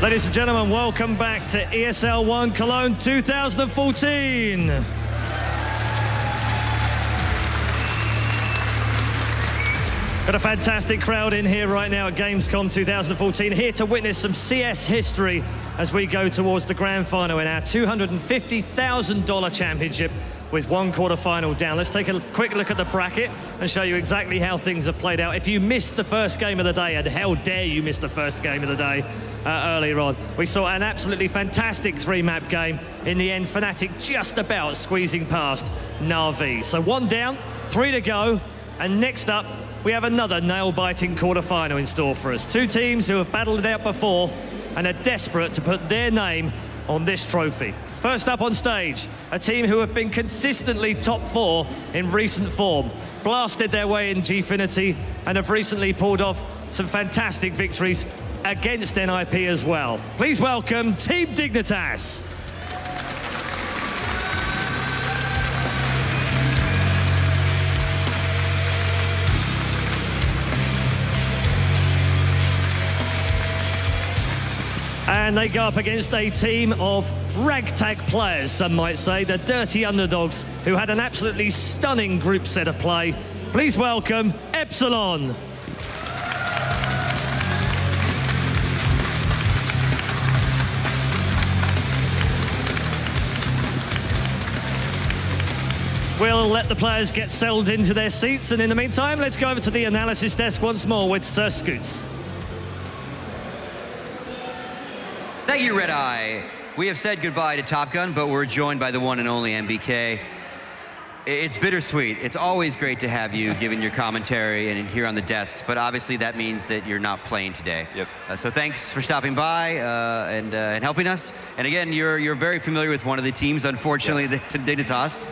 Ladies and gentlemen, welcome back to ESL 1 Cologne 2014. Got a fantastic crowd in here right now at Gamescom 2014, here to witness some CS history as we go towards the grand final in our $250,000 championship with one quarterfinal down. Let's take a quick look at the bracket and show you exactly how things have played out. If you missed the first game of the day, and how dare you miss the first game of the day earlier on, we saw an absolutely fantastic three-map game. In the end, Fnatic just about squeezing past Na'Vi. So 1 down, 3 to go, and next up, we have another nail-biting quarter-final in store for us. Two teams who have battled it out before and are desperate to put their name on this trophy. First up on stage, a team who have been consistently top 4 in recent form, blasted their way in Gfinity and have recently pulled off some fantastic victories against NIP as well. Please welcome Team Dignitas. And they go up against a team of ragtag players, some might say, the dirty underdogs, who had an absolutely stunning group set of play. Please welcome Epsilon. We'll let the players get settled into their seats, and in the meantime, let's go over to the analysis desk once more with Sir Scoots. Thank you, Red Eye. We have said goodbye to Top Gun, but we're joined by the one and only MBK. It's bittersweet. It's always great to have you giving your commentary and here on the desks, but obviously that means that you're not playing today. Yep. So thanks for stopping by and helping us. And again, you're very familiar with one of the teams, unfortunately, yes. The Dignitas.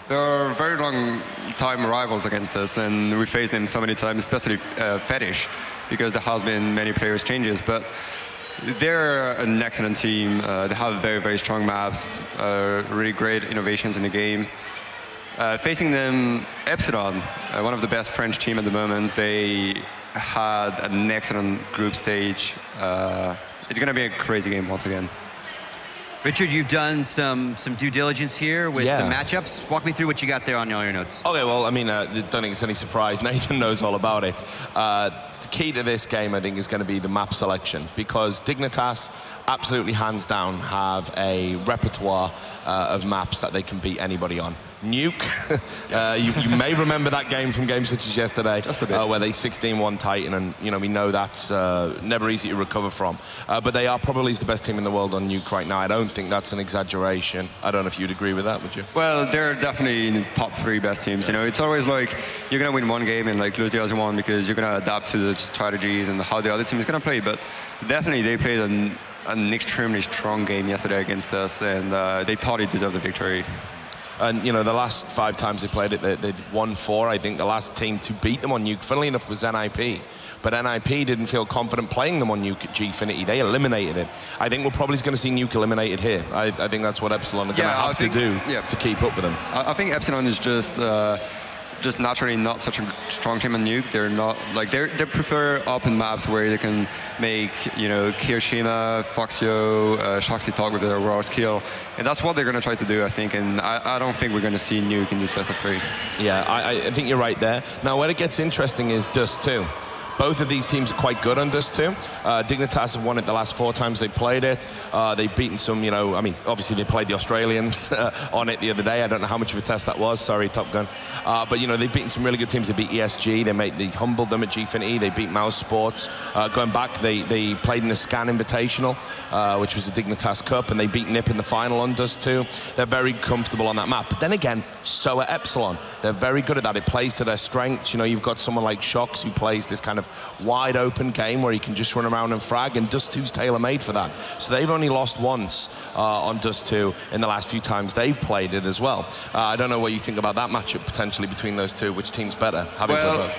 There are very long time rivals against us, and we faced them so many times, especially Fetish, because there has been many players changes, but they're an excellent team. They have very, very strong maps, really great innovations in the game. Facing them, Epsilon, one of the best French team at the moment, they had an excellent group stage. It's going to be a crazy game once again. Richard, you've done some due diligence here with some matchups. Walk me through what you got there on all your notes. Okay, well, I mean, I don't think it's any surprise. Nathan knows all about it. The key to this game, I think, is going to be the map selection, because Dignitas, absolutely hands down, have a repertoire of maps that they can beat anybody on. Nuke, yes. you may remember that game from games such as yesterday, just a bit. where they 16-1 Titan, and we know that's never easy to recover from. But they are probably the best team in the world on Nuke right now. I don't think that's an exaggeration. I don't know if you'd agree with that, would you? Well, they're definitely in the top 3 best teams. Yeah. It's always like you're gonna win one game and like lose the other one because you're gonna adapt to the strategies and how the other team is gonna play. But definitely they played an extremely strong game yesterday against us, and they thought they deserved the victory. And, the last 5 times they played it, they'd won 4. I think the last team to beat them on Nuke, funnily enough, was NIP. But NIP didn't feel confident playing them on Nuke at Gfinity. They eliminated it. I think we're probably going to see Nuke eliminated here. I think that's what Epsilon are going to have to do to keep up with them. I think Epsilon is just naturally not such a strong team on Nuke. They're not like they prefer open maps where they can make Kirishima, Foxio, Shoxy talk with their raw skill, and that's what they're going to try to do, I think. And I don't think we're going to see Nuke in this best of 3. Yeah, I think you're right there. Now, where it gets interesting is Dust 2. Both of these teams are quite good on Dust 2. Dignitas have won it the last 4 times they played it. They've beaten some, I mean, obviously they played the Australians on it the other day. I don't know how much of a test that was. Sorry, Top Gun. But, they've beaten some really good teams. They beat ESG. They humbled them at Gfinity. They beat Mouse Sports. Going back, they played in the Scan Invitational, which was the Dignitas Cup, and they beat NIP in the final on Dust 2. They're very comfortable on that map. But then again, so are Epsilon. They're very good at that. It plays to their strengths. You've got someone like Shox who plays this kind of wide open game where he can just run around and frag, and Dust 2's tailor-made for that. So they've only lost once on Dust 2 in the last few times they've played it as well. I don't know what you think about that matchup potentially between those two. Which team's better? Well,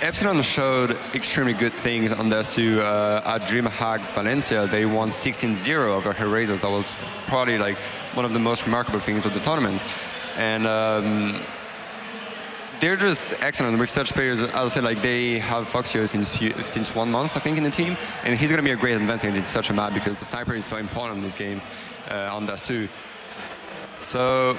Epsilon showed extremely good things on Dust 2 at DreamHack Valencia. They won 16-0 over Hellraisers. That was probably like one of the most remarkable things of the tournament. And they're just excellent with such players. I would say like they have Foxio since 1 month, I think, in the team, and he's going to be a great advantage in such a map because the sniper is so important in this game on Dust 2. So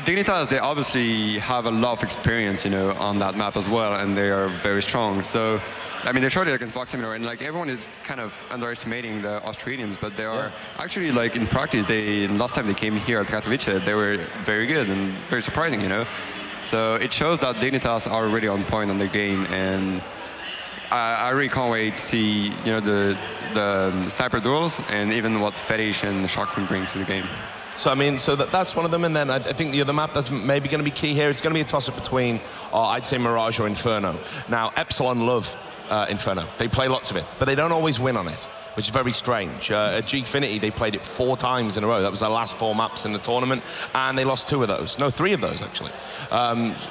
Dignitas, they obviously have a lot of experience, you know, on that map as well, and they are very strong. So, I mean, they showed it against Vox Seminar, and like everyone is kind of underestimating the Australians, but they are actually, like, in practice, last time they came here at Katowice, they were very good and very surprising, you know. So it shows that Dignitas are really on point on the game, and I really can't wait to see, you know, the sniper duels and even what Fetish and Shox can bring to the game. So, I mean, so that's one of them, and then I think the other map that's maybe going to be key here, it's going to be a toss-up between, I'd say, Mirage or Inferno. Now, Epsilon love Inferno. They play lots of it, but they don't always win on it, which is very strange. At Gfinity, they played it 4 times in a row. That was their last 4 maps in the tournament, and they lost 2 of those. No, 3 of those, actually,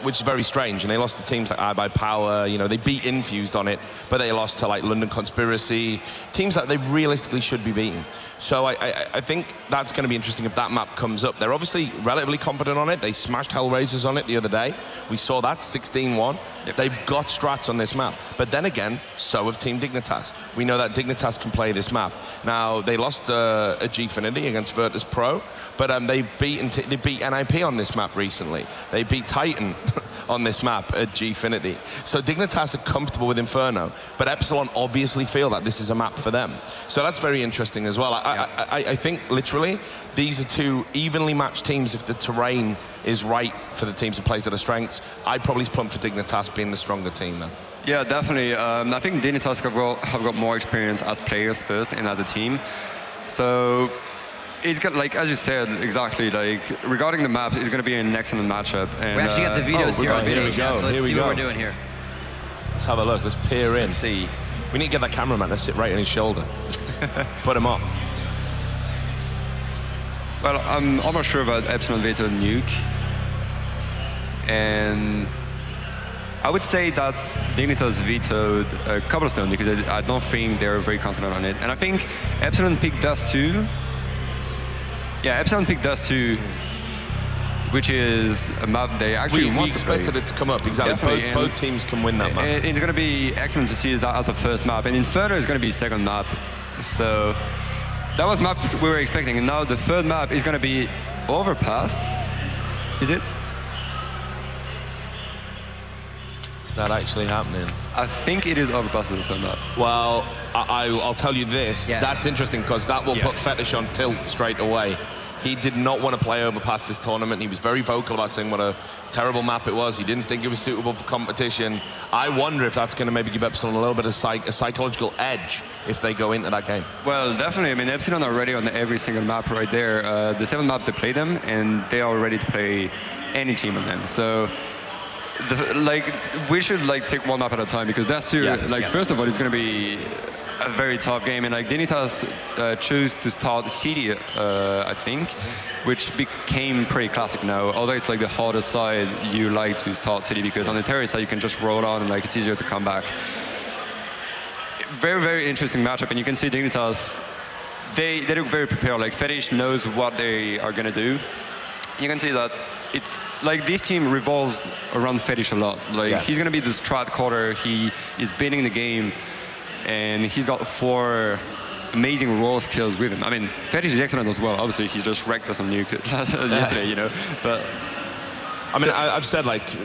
which is very strange. And they lost to teams like iBuyPower. You know, they beat Infused on it, but they lost to, like, London Conspiracy, teams that they realistically should be beating. So I think that's going to be interesting if that map comes up. They're obviously relatively confident on it. They smashed Hellraisers on it the other day. We saw that, 16-1. Yep. They've got strats on this map. But then again, so have Team Dignitas. We know that Dignitas can play this map. Now, they lost at Gfinity against Virtus Pro, but they beat NIP on this map recently. They beat Titan on this map at Gfinity. So Dignitas are comfortable with Inferno, but Epsilon obviously feel that this is a map for them. So that's very interesting as well. I think, literally, these are 2 evenly matched teams if the terrain is right for the teams that play to their strengths. I'd probably plump for Dignitas being the stronger team then. Yeah, definitely. I think Dignitas have got more experience as players first and as a team. So it's got, like, as you said, exactly, like, regarding the maps, it's going to be an excellent matchup. And, we actually got the videos here on stage, so let's see what we're doing here. Let's have a look. Let's peer in. Let's see. We need to get that cameraman to sit right on his shoulder. Put him up. Well, I'm almost sure about Epsilon Veto Nuke. And I would say that Dignitas vetoed Cobblestone because I don't think they're very confident on it. And I think Epsilon picked Dust 2. Yeah, Epsilon picked Dust 2, which is a map they actually want to play. We expected it to come up, exactly. Both teams can win that map. It's going to be excellent to see that as a first map. And Inferno is going to be second map. So that was map we were expecting. And now the third map is going to be Overpass. Is it? Is that actually happening? I think it is Overpass as the third map. Well, I'll tell you this. Yeah. That's interesting because that will put Fetish on tilt straight away. He did not want to play Overpass this tournament. He was very vocal about saying what a terrible map it was. He didn't think it was suitable for competition. I wonder if that's going to maybe give Epsilon a little bit of a psychological edge if they go into that game. Well, definitely. I mean, Epsilon are ready on every single map right there. The 7 map they play them, and they are ready to play any team on them. So, we should take 1 map at a time because that's too. First of all, it's going to be a very tough game, and Dignitas chose to start City, I think, which became pretty classic now. Although it's the harder side, you like to start City because on the terrorist side you can just roll on and it's easier to come back. Very, very interesting matchup, and you can see Dignitas. They look very prepared. Fetish knows what they are gonna do. You can see that it's this team revolves around Fetish a lot. He's gonna be the strat caller. He is beating the game. And he's got 4 amazing raw skills with him. I mean, Fetish is excellent as well. Obviously, he just wrecked us on Nuke yesterday, you know. But I mean, I've said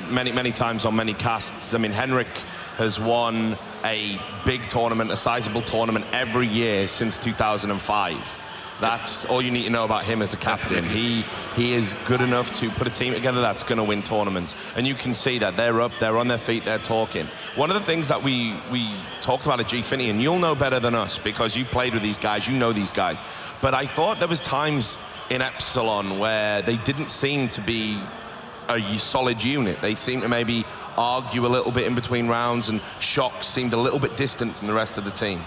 many times on many casts. I mean, Henrik has won a big tournament, a sizable tournament every year since 2005. That's all you need to know about him as a captain. He is good enough to put a team together that's going to win tournaments. And you can see that they're up, they're on their feet, they're talking. One of the things that we talked about at Gfinity, and you'll know better than us because you played with these guys, you know these guys. But I thought there was times in Epsilon where they didn't seem to be a solid unit. They seemed to maybe argue a little bit in between rounds, and Shox seemed a little bit distant from the rest of the team.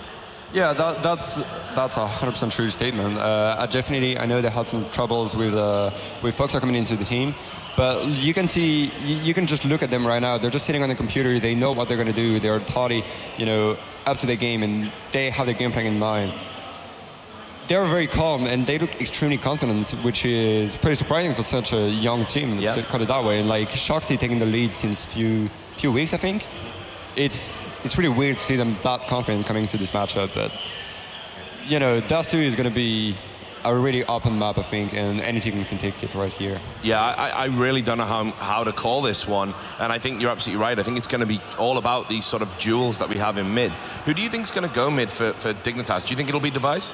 Yeah, that's a 100% true statement. At Gfinity, I know they had some troubles with Foxa coming into the team, but you can see, you can just look at them right now. They're just sitting on the computer. They know what they're going to do. They're totally, up to the game, and they have their game plan in mind. they're very calm and they look extremely confident, which is pretty surprising for such a young team. Let's call it that way. Like Shoxy taking the lead since few weeks, I think. It's really weird to see them that confident coming into this matchup. But you know, Dust 2 is going to be a really open map, I think, and any team can take it right here. Yeah, I really don't know how to call this one, and I think you're absolutely right. I think it's going to be all about these sort of duels that we have in mid. Who do you think is going to go mid for Dignitas? Do you think it'll be Device?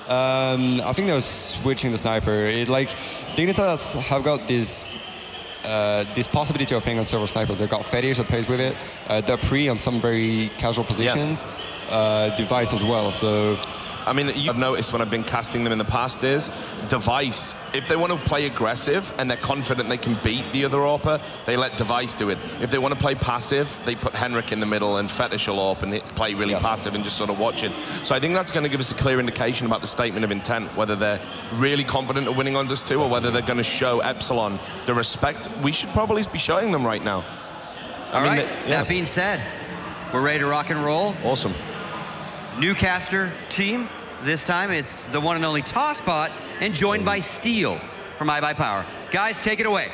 I think they're switching the sniper. Dignitas have got this possibility of playing on several snipers. They've got Fetish that plays with it, Dupree on some very casual positions, Device as well. So I mean, you've noticed when I've been casting them in the past is Device, if they want to play aggressive and they're confident they can beat the other AWPer, they let Device do it. If they want to play passive, they put Henrik in the middle and Fetish will AWP and play really passive and just sort of watch it. So I think that's going to give us a clear indication about the statement of intent, whether they're really confident of winning on Dust 2 or whether they're going to show Epsilon the respect we should probably be showing them right now. All right, that being said, we're ready to rock and roll. Awesome. Newcaster team. This time it's the one and only Tosspot and joined by Steel from iBuyPower. Guys, take it away.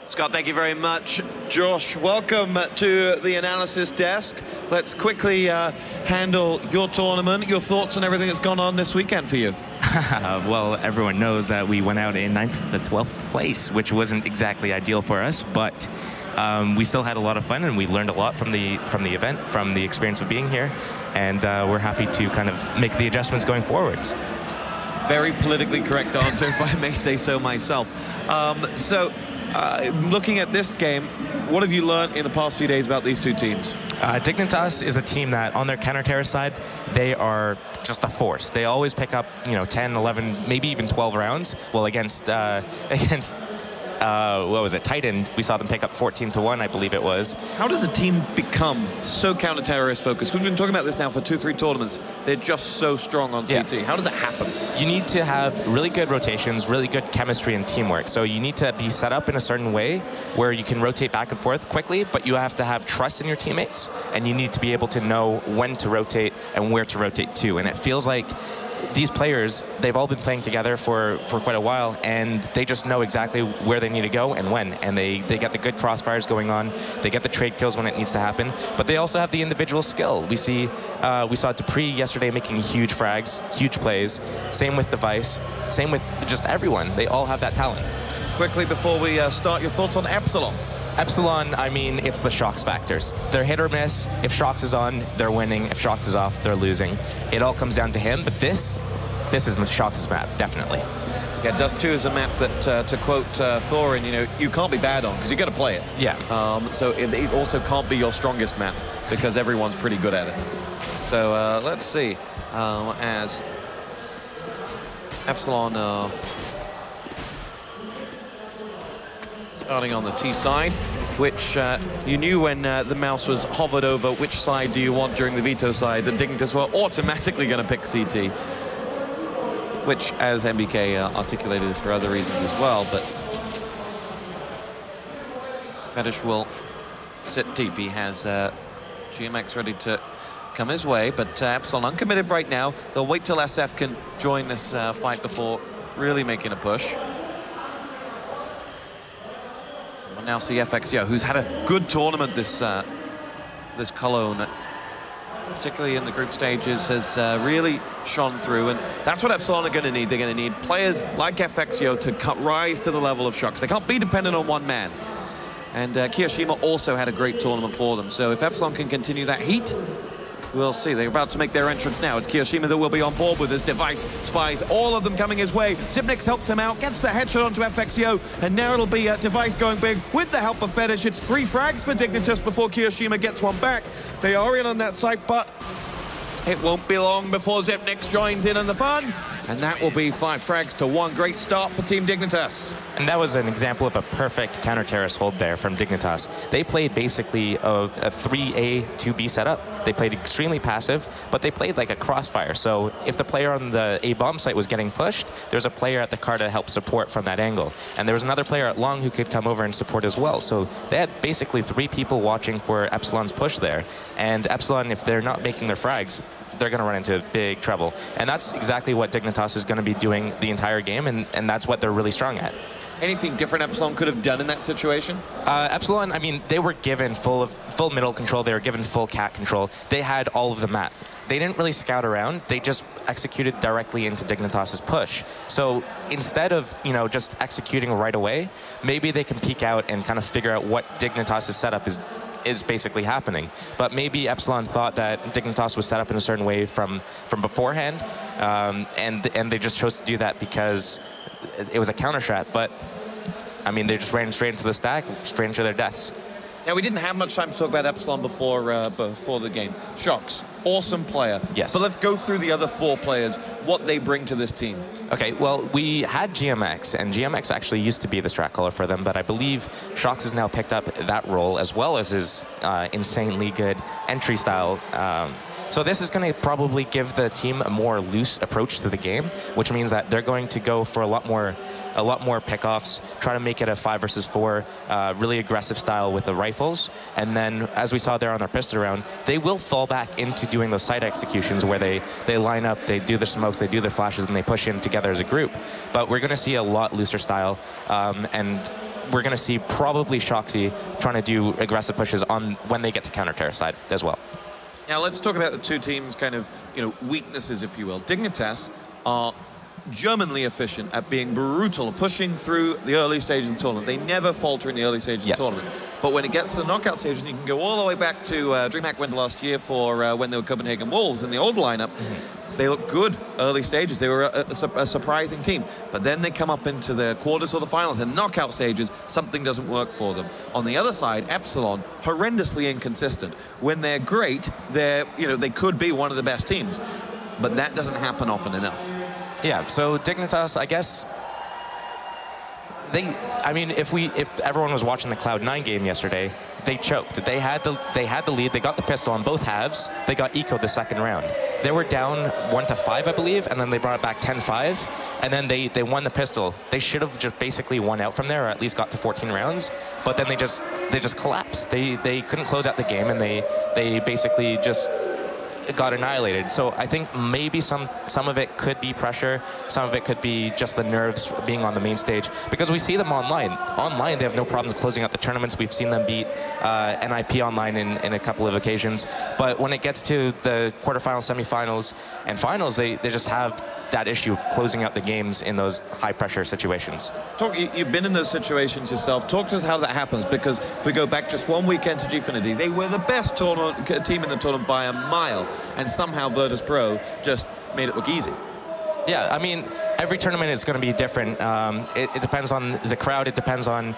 Scott, thank you very much. Josh, welcome to the analysis desk. Let's quickly handle your tournament, your thoughts on everything that's gone on this weekend for you. Well, everyone knows that we went out in 9th to 12th place, which wasn't exactly ideal for us, but we still had a lot of fun and we learned a lot from the event, from the experience of being here, and we're happy to kind of make the adjustments going forwards. Very politically correct answer, if I may say so myself. Looking at this game, what have you learned in the past few days about these two teams? Dignitas is a team that, on their counter-terror side, they are just a force. They always pick up, 10, 11, maybe even 12 rounds. Well, against what was it, Titan, we saw them pick up 14-1, I believe it was. How does a team become so counter-terrorist focused? We've been talking about this now for 2-3 tournaments. They're just so strong on CT. Yeah. How does it happen? You need to have really good rotations, really good chemistry and teamwork. So you need to be set up in a certain way where you can rotate back and forth quickly, but you have to have trust in your teammates, and you need to be able to know when to rotate and where to rotate to. And it feels like these players, they've all been playing together for quite a while, and they just know exactly where they need to go and when. And they get the good crossfires going on. They get the trade kills when it needs to happen. But they also have the individual skill. We saw Dupree yesterday making huge frags, huge plays. Same with Device. Same with just everyone. They all have that talent. Quickly, before we start, your thoughts on Epsilon? Epsilon, I mean, it's the Shox factors. They're hit or miss. If Shox is on, they're winning. If Shox is off, they're losing. It all comes down to him, but this is Shox's map, definitely. Yeah, Dust 2 is a map that, to quote Thorin, you can't be bad on, because you got to play it. Yeah. So it also can't be your strongest map, because everyone's pretty good at it. So let's see, as Epsilon starting on the T side, which you knew when the mouse was hovered over which side do you want during the veto side, the Dignitas were automatically going to pick CT, which, as MBK articulated, is for other reasons as well, but Fetish will sit deep. He has GMX ready to come his way, but Epsilon uncommitted right now. They'll wait till SF can join this fight before really making a push. We'll now see FXO, who's had a good tournament this Cologne, particularly in the group stages, has really shone through, and that's what Epsilon are going to need. They're going to need players like FXO to rise to the level of Shox. They can't be dependent on one man. And Kiyoshima also had a great tournament for them. So if Epsilon can continue that heat, we'll see. They're about to make their entrance now. It's Kiyoshima that will be on board with this. Device, Spies, all of them coming his way. Zipnix helps him out, gets the headshot onto FXO, and now it'll be Device going big with the help of Fetish. It's 3 frags for Dignitas before Kiyoshima gets one back. They are in on that site, but it won't be long before Zipnix joins in on the fun, and that will be 5 frags to 1. Great start for Team Dignitas. And that was an example of a perfect counter-terrorist hold there from Dignitas. They played basically a 3A, 2B setup. They played extremely passive, but they played like a crossfire. So if the player on the A bomb site was getting pushed, there's a player at the car to help support from that angle. And there was another player at long who could come over and support as well. So they had basically 3 people watching for Epsilon's push there. And Epsilon, if they're not making their frags, they're going to run into big trouble. And that's exactly what Dignitas is going to be doing the entire game, and that's what they're really strong at. Anything different Epsilon could have done in that situation? Epsilon, I mean, they were given full middle control. They were given full cat control. They had all of the map. They didn't really scout around. They just executed directly into Dignitas's push. So instead of, just executing right away, maybe they can peek out and kind of figure out what Dignitas's setup is basically happening. But maybe Epsilon thought that Dignitas was set up in a certain way from beforehand, and they just chose to do that because it was a counter strat. But I mean, they just ran straight into the stack, straight into their deaths. Now, we didn't have much time to talk about Epsilon before the game. Shox, awesome player. Yes. But let's go through the other 4 players, what they bring to this team. Okay, well, we had GMX, and GMX actually used to be the strat caller for them, but I believe Shox has now picked up that role, as well as his insanely good entry style. So this is going to probably give the team a more loose approach to the game, which means that they're going to go for a lot more pickoffs, try to make it a 5 versus 4, really aggressive style with the rifles. And then, as we saw there on their pistol round, they will fall back into doing those site executions where they line up, they do their smokes, they do their flashes, and they push in together as a group. But we're going to see a lot looser style, and we're going to see probably Shoxy trying to do aggressive pushes on when they get to counter-terror side as well. Now, let's talk about the 2 teams' kind of, weaknesses, if you will. Dignitas are Germanly efficient at being brutal, pushing through the early stages of the tournament. They never falter in the early stages of the tournament. But when it gets to the knockout stages, and you can go all the way back to DreamHack Winter last year for when they were Copenhagen Wolves in the old lineup, they looked good early stages. They were a surprising team. But then they come up into the quarters or the finals and knockout stages, something doesn't work for them. On the other side, Epsilon, horrendously inconsistent. When they're great, they could be one of the best teams. But that doesn't happen often enough. Yeah, so Dignitas, I guess, if everyone was watching the Cloud9 game yesterday, they choked. They had the lead. They got the pistol on both halves. They got ecoed the second round. They were down 1-5, I believe, and then they brought it back 10-5, and then they won the pistol. They should have just basically won out from there, or at least got to 14 rounds. But then they just collapsed. They couldn't close out the game, and they basically just got annihilated. So I think maybe some of it could be pressure, some of it could be just the nerves being on the main stage, because we see them online. Online, they have no problems closing out the tournaments. We've seen them beat NIP online in a couple of occasions. But when it gets to the quarterfinals, semifinals, and finals, they just have that issue of closing out the games in those high-pressure situations. You've been in those situations yourself. Talk to us how that happens, because if we go back just one weekend to Gfinity, they were the best team in the tournament by a mile, and somehow Virtus.pro just made it look easy. Yeah, I mean, every tournament is going to be different. It depends on the crowd. It depends on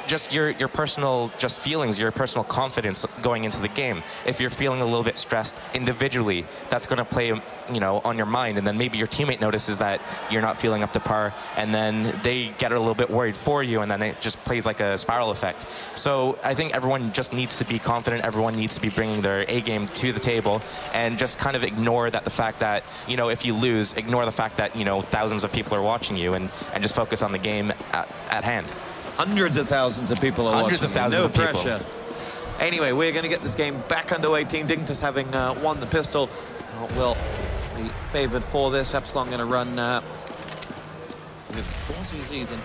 just your personal feelings, your personal confidence going into the game. If you're feeling a little bit stressed individually, that's going to play, on your mind. And then maybe your teammate notices that you're not feeling up to par, and then they get a little bit worried for you, and then it just plays like a spiral effect. So I think everyone just needs to be confident. Everyone needs to be bringing their A game to the table, and just kind of ignore the fact that, if you lose, ignore the fact that, thousands of people are watching you, and just focus on the game at hand. Hundreds of thousands of people are watching. Hundreds of thousands of people. No pressure. Anyway, we're going to get this game back underway. Team Dignitas, having won the pistol, will be favored for this. Epsilon going to run with 4 CCs, and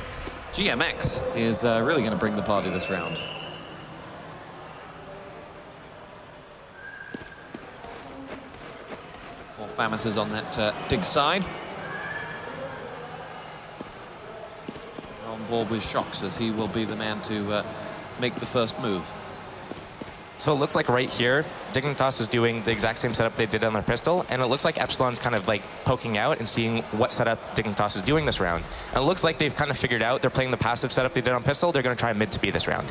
GMX is really going to bring the party this round. More Famas on that Dig side. On board with Shox, as he will be the man to make the first move. So it looks like right here, Dignitas is doing the exact same setup they did on their pistol, and it looks like Epsilon's kind of like poking out and seeing what setup Dignitas is doing this round. And it looks like they've kind of figured out they're playing the passive setup they did on pistol. They're going to try mid to B this round.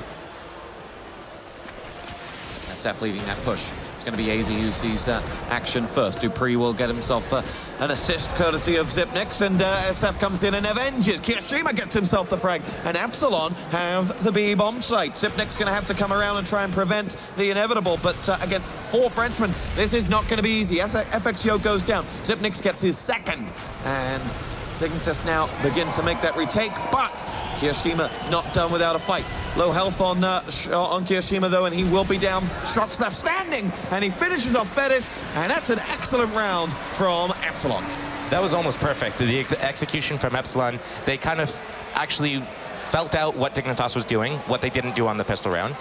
SF leading that push. It's going to be AZ who sees action first. Dupree will get himself an assist courtesy of Zipnix, and SF comes in and avenges. Kirishima gets himself the frag, and Epsilon have the B bomb site. Zipnix going to have to come around and try and prevent the inevitable, but against 4 Frenchmen, this is not going to be easy. FXYO goes down. Zipnix gets his second, and Dignitas now begin to make that retake, but Kirishima not done without a fight. Low health on Kiyoshima, though, and he will be down. Shots left standing, and he finishes off Fetish, and that's an excellent round from Epsilon. That was almost perfect. The execution from Epsilon, they kind of actually felt out what Dignitas was doing, what they didn't do on the pistol round.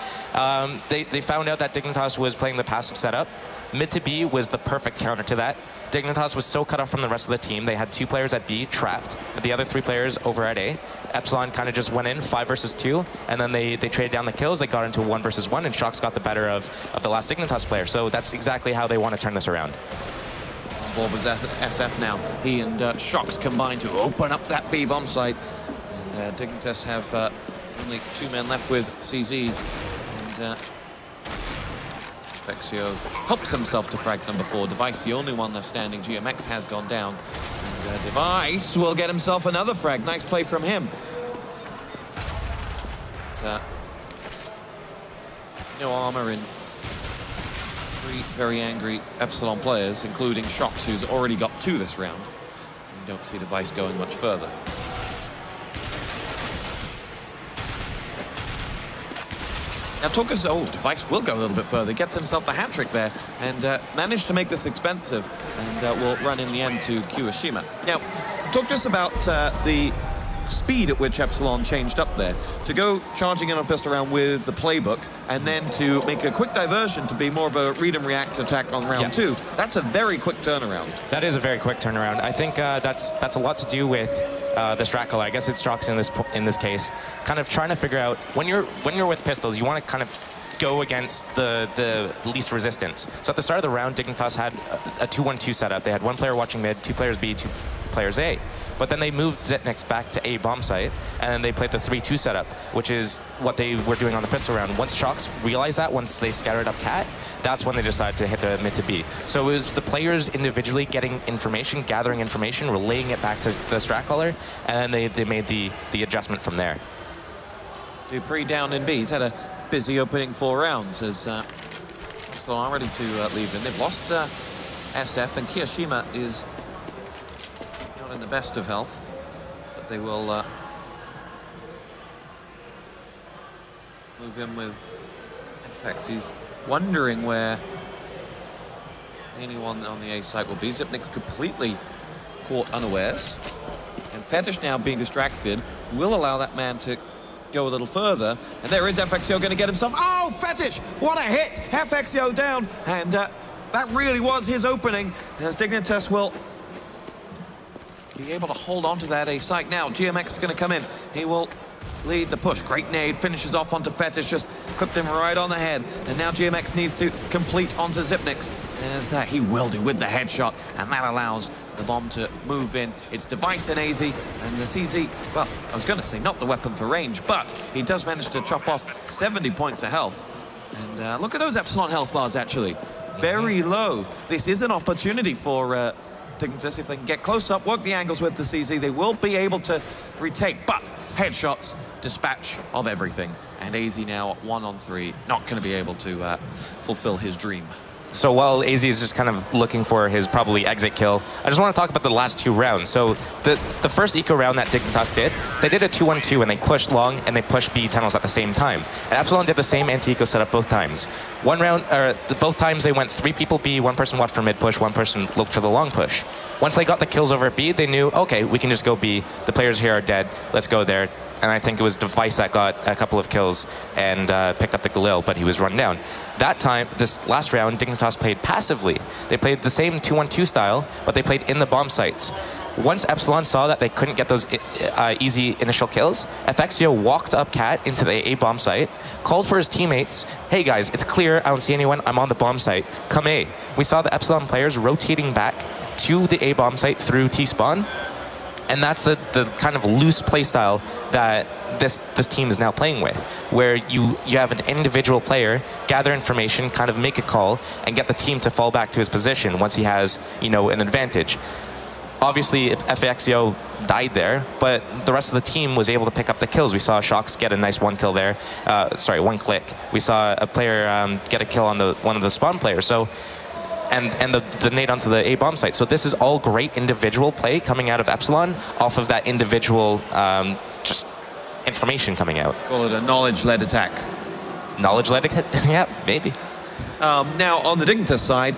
They found out that Dignitas was playing the passive setup. Mid to B was the perfect counter to that. Dignitas was so cut off from the rest of the team. They had 2 players at B trapped, the other 3 players over at A. Epsilon kind of just went in 5 versus 2, and then they traded down the kills. They got into a 1 versus 1, and Shox got the better of the last Dignitas player. So that's exactly how they want to turn this around. On board with SF now. He and Shox combined to open up that B bomb site. And Dignitas have only 2 men left with CZs. And Fexio helps himself to frag number 4. Device, the only one left standing. GMX has gone down. And Device will get himself another frag. Nice play from him. But, no armor in 3 very angry Epsilon players, including Shox, who's already got 2 this round. You don't see Device going much further. Now Device will go a little bit further, gets himself the hat-trick there, and managed to make this expensive, and will run in the end to Kiyoshima. Now, talk to us about the speed at which Epsilon changed up there, to go charging in on pistol round with the playbook, and then to make a quick diversion to be more of a read and react attack on round 2. That's a very quick turnaround. That is a very quick turnaround. I think that's a lot to do with the strat color. I guess it's Shox in this case, kind of trying to figure out when you're with pistols, you want to kind of go against the least resistance. So at the start of the round, Dignitas had a 2-1-2 setup. They had 1 player watching mid, 2 players B, 2 players A. But then they moved Zipnix back to A bomb site, and then they played the 3-2 setup, which is what they were doing on the pistol round. Once Shox realized that, once they scattered up Cat, that's when they decided to hit the mid to B. So it was the players individually getting information, gathering information, relaying it back to the strat caller, and then they made the adjustment from there. Dupree down in B. He's had a busy opening 4 rounds as Epsilon are ready to leave him. They've lost SF, and Kiyoshima is not in the best of health, but they will move him with FX. He's wondering where anyone on the A site will be. Zipnik's completely caught unawares, and Fetish now being distracted will allow that man to go a little further, and there is FXO going to get himself. Oh, Fetish! What a hit! FXO down, and that really was his opening, as Dignitas will be able to hold on to that A site now. GMX is going to come in. He will lead the push. Great nade, finishes off onto Fetish, just clipped him right on the head. And now GMX needs to complete onto Zipnix, as he will do with the headshot, and that allows the bomb to move in. It's Device and AZ, and the CZ, well, I was going to say not the weapon for range, but he does manage to chop off 70 points of health. And look at those Epsilon health bars, actually. Very low. This is an opportunity for Dignitas. If they can get close up, work the angles with the CZ, they will be able to retake, but headshots, dispatch of everything. And AZ now 1-on-3, not going to be able to fulfill his dream. So while AZ is just kind of looking for his probably exit kill, I just want to talk about the last 2 rounds. So the first eco round that Dignitas did, they did a 2-1-2 and they pushed long and they pushed B tunnels at the same time. And Epsilon did the same anti-eco setup both times. Both times they went 3 people B, 1 person watched for mid push, 1 person looked for the long push. Once they got the kills over at B, they knew, okay, we can just go B. The players here are dead. Let's go there. And I think it was Device that got a couple of kills and picked up the Galil, but he was run down. That time, this last round, Dignitas played passively. They played the same 2-1-2 style, but they played in the bomb sites. Once Epsilon saw that they couldn't get those easy initial kills, FXO walked up Cat into the A bomb site, called for his teammates, hey guys, it's clear, I don't see anyone, I'm on the bomb site, come A. We saw the Epsilon players rotating back to the A bomb site through T-spawn, and that's the kind of loose play style that this team is now playing with, where you have an individual player gather information, kind of make a call, and get the team to fall back to his position once he has, you know, an advantage. Obviously, if FXO died there, but the rest of the team was able to pick up the kills. We saw Shox get a nice 1 kill there. Sorry, 1 click. We saw a player get a kill on one of the spawn players. So. And the nade onto the A bomb site. So this is all great individual play coming out of Epsilon off of that individual just information coming out. Call it a knowledge-led attack. Knowledge-led, yeah, maybe. Now, on the Dignitas side,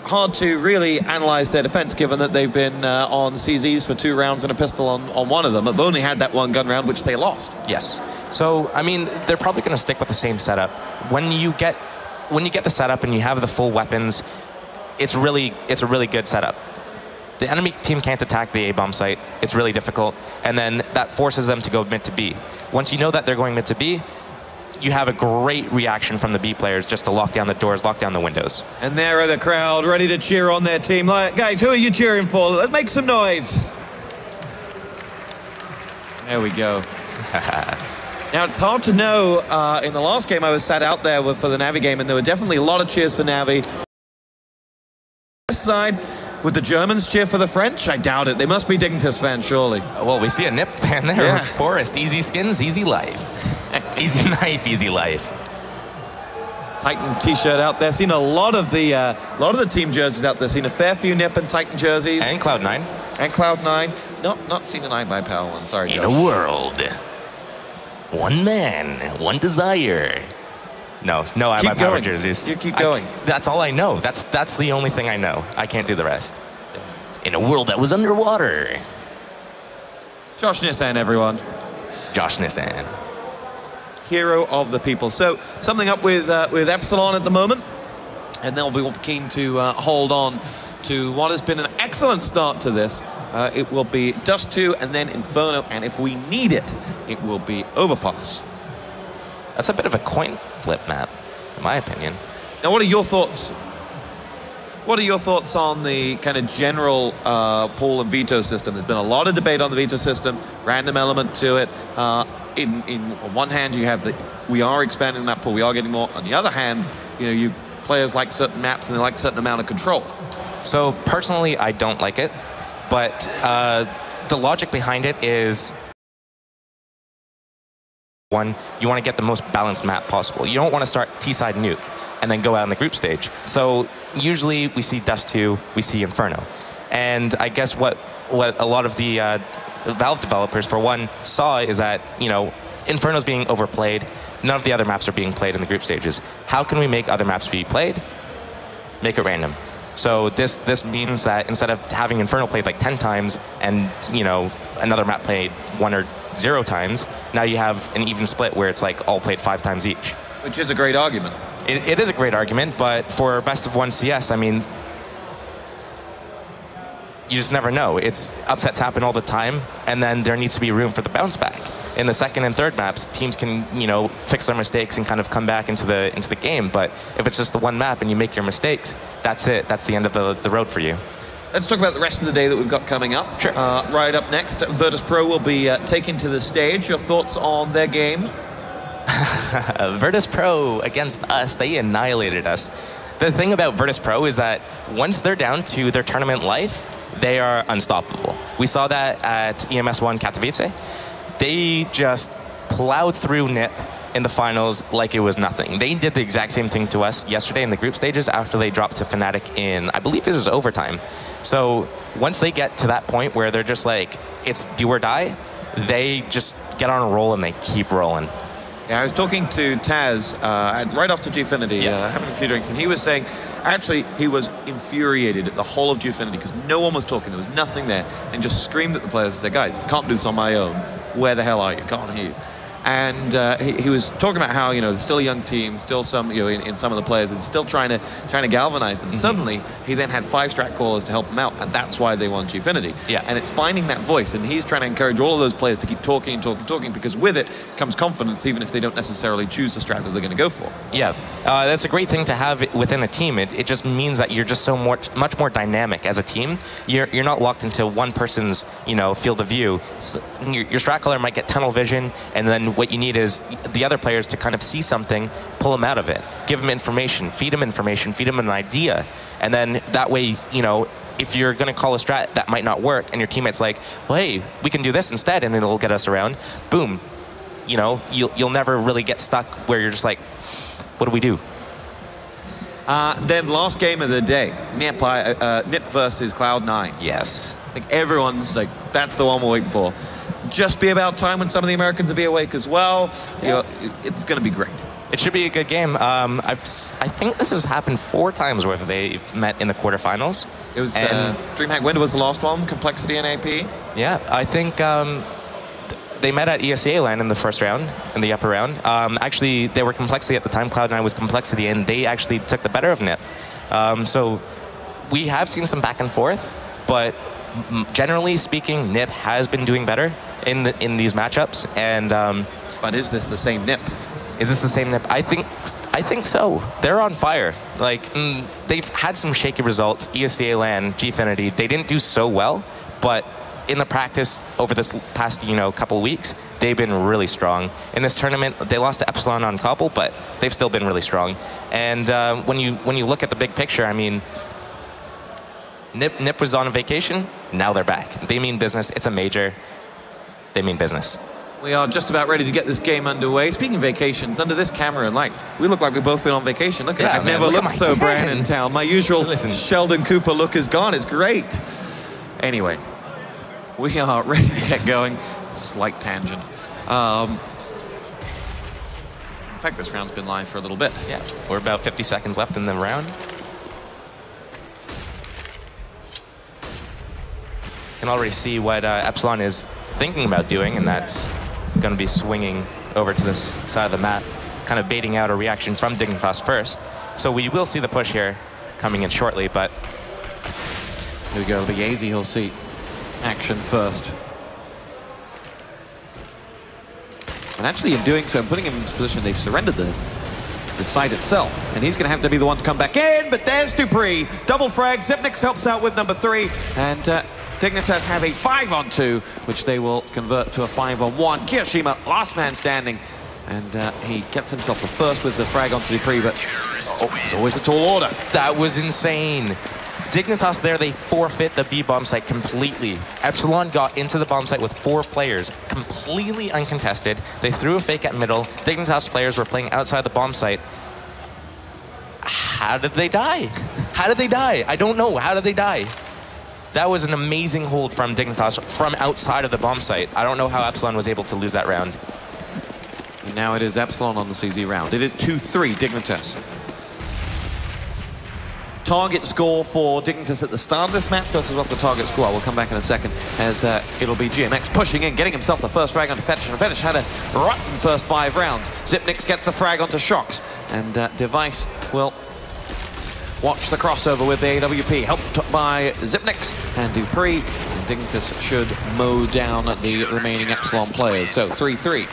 hard to really analyze their defense, given that they've been on CZs for 2 rounds and a pistol on one of them. They've only had that 1 gun round, which they lost. Yes. So, I mean, they're probably going to stick with the same setup. When you get the setup and you have the full weapons, it's a really good setup. The enemy team can't attack the A-bomb site. It's really difficult. And then that forces them to go mid to B. Once you know that they're going mid to B, you have a great reaction from the B players just to lock down the doors, lock down the windows. And there are the crowd ready to cheer on their team. Guys, who are you cheering for? Let's make some noise. There we go. Now, it's hard to know. In the last game, I was sat out there for the Navi game, and there were definitely a lot of cheers for Navi. This side, would the Germans cheer for the French? I doubt it. They must be Dignitas fans, surely. Well, we see a Nip fan there. Yeah. Forest, easy skins, easy life. Easy knife, easy life. Titan t-shirt out there. Seen a lot of the team jerseys out there. Seen a fair few Nip and Titan jerseys. And Cloud9. And Cloud9. Not seen an iBuyPal one. Sorry, Joe. In a world, one man, one desire. No iBuyPower jerseys. You keep going. That's all I know. That's the only thing I know. I can't do the rest. In a world that was underwater. Josh Nissan, everyone. Josh Nissan. Hero of the people. So something up with Epsilon at the moment, and they'll be keen to hold on to what has been an excellent start to this. It will be Dust 2 and then Inferno, and if we need it, it will be Overpass. That's a bit of a coin flip map, in my opinion. Now, what are your thoughts? What are your thoughts on the kind of general pool and veto system? There's been a lot of debate on the veto system, random element to it. On one hand, you have we are expanding that pool, we are getting more. On the other hand, you players like certain maps and they like a certain amount of control. So personally, I don't like it, but the logic behind it is, one, you want to get the most balanced map possible. You don't want to start T-side nuke and then go out in the group stage. So usually we see Dust 2, we see Inferno. And I guess what a lot of the Valve developers, for one, saw is that, Inferno's being overplayed. None of the other maps are being played in the group stages. How can we make other maps be played? Make it random. So this means that instead of having Inferno played like 10 times and, another map played 1 or 0 times, now you have an even split where it's like all played 5 times each. Which is a great argument. It is a great argument, but for best of 1 CS, I mean, you just never know. Upsets happen all the time, and then there needs to be room for the bounce back. In the second and third maps, teams can, fix their mistakes and kind of come back into the game. But if it's just the one map and you make your mistakes, that's it. That's the end of the road for you. Let's talk about the rest of the day that we've got coming up. Sure. Right up next, Virtus Pro will be taken to the stage. Your thoughts on their game? Virtus Pro against us, they annihilated us. The thing about Virtus Pro is that once they're down to their tournament life, they are unstoppable. We saw that at EMS1 Katowice. They just plowed through NIP in the finals like it was nothing. They did the exact same thing to us yesterday in the group stages after they dropped to Fnatic in, I believe this is overtime. So once they get to that point where they're just like, it's do or die, they just get on a roll and they keep rolling. Yeah, I was talking to Taz right after Gfinity, having a few drinks, and he was saying, actually, he was infuriated at the whole of Gfinity because no one was talking, there was nothing there, and just screamed at the players and said, guys, I can't do this on my own. Where the hell are you? Can't hear you. And he was talking about how, there's still a young team, still some, in some of the players, and still trying to galvanize them. Mm-hmm. Suddenly, he then had 5 strat callers to help him out, and that's why they won Gfinity. Yeah. And it's finding that voice, and he's trying to encourage all of those players to keep talking, because with it comes confidence, even if they don't necessarily choose the strat that they're going to go for. Yeah, that's a great thing to have within a team. It just means that you're just so much more dynamic as a team. You're not locked into one person's, field of view. So your strat caller might get tunnel vision, and then what you need is the other players to kind of see something, pull them out of it, give them information, feed them an idea, and then that way, if you're going to call a strat that might not work, and your teammate's like, well, hey, we can do this instead, and it'll get us around. Boom, you'll never really get stuck where you're just like, what do we do? Then last game of the day, NIP versus Cloud9. Yes. I think everyone's like, that's the one we're waiting for. just be about time when some of the Americans will be awake as well. It's going to be great. It should be a good game. I think this has happened 4 times where they've met in the quarterfinals. It was DreamHack Winter was the last one, Complexity and AP. Yeah, I think they met at ESL in the first round, in the upper round. Actually, they were Complexity at the time, Cloud9 was Complexity, and they actually took the better of NIP. So we have seen some back and forth, but generally speaking, NIP has been doing better in these matchups. And but is this the same NIP? Is this the same NIP? I think so. They're on fire. Like, they've had some shaky results. ESL and Gfinity, they didn't do so well, but in the practice over this past, couple of weeks, they've been really strong. In this tournament, they lost to Epsilon on Cobble, but they've still been really strong. And when you look at the big picture, I mean, NIP was on a vacation. Now they're back. They mean business. It's a major. They mean business. We are just about ready to get this game underway. Speaking of vacations, under this camera and lights, we look like we've both been on vacation. Look at that. I've never looked so brand in town. My usual Sheldon Cooper look is gone. It's great. Anyway, we are ready to get going. Slight tangent. In fact, this round's been live for a little bit. Yeah, we're about 50 seconds left in the round. You can already see what Epsilon is thinking about doing, and that's going to be swinging over to this side of the map, kind of baiting out a reaction from Dignitas first. So we will see the push here coming in shortly, but... Here we go, it'll be Yazy, he'll see action first. And actually in doing so, putting him in this position, they've surrendered the site itself. And he's going to have to be the one to come back in, but there's Dupree. Double frag, Zipnix helps out with number 3, and Dignitas have a 5-on-2, which they will convert to a 5-on-1. Kiyoshima, last man standing, and he gets himself the first with the frag onto Dupree, but it's always a tall order. That was insane. Dignitas there, they forfeit the B bomb site completely. Epsilon got into the bomb site with 4 players, completely uncontested. They threw a fake at middle. Dignitas players were playing outside the bomb site. How did they die? How did they die? I don't know. How did they die? That was an amazing hold from Dignitas from outside of the bomb site. I don't know how Epsilon was able to lose that round. And now it is Epsilon on the CZ round. It is 2-3 Dignitas. Target score for Dignitas at the start of this match versus what's the target score? We'll come back in a second, as it'll be GMX pushing in, getting himself the first frag onto Fetish, and Fetish had a rotten first 5 rounds. Zipnix gets the frag onto Shox, and Device will watch the crossover with the AWP, helped by Zipnix and Dupree. And Dignitas should mow down the remaining Epsilon players. So 3-3.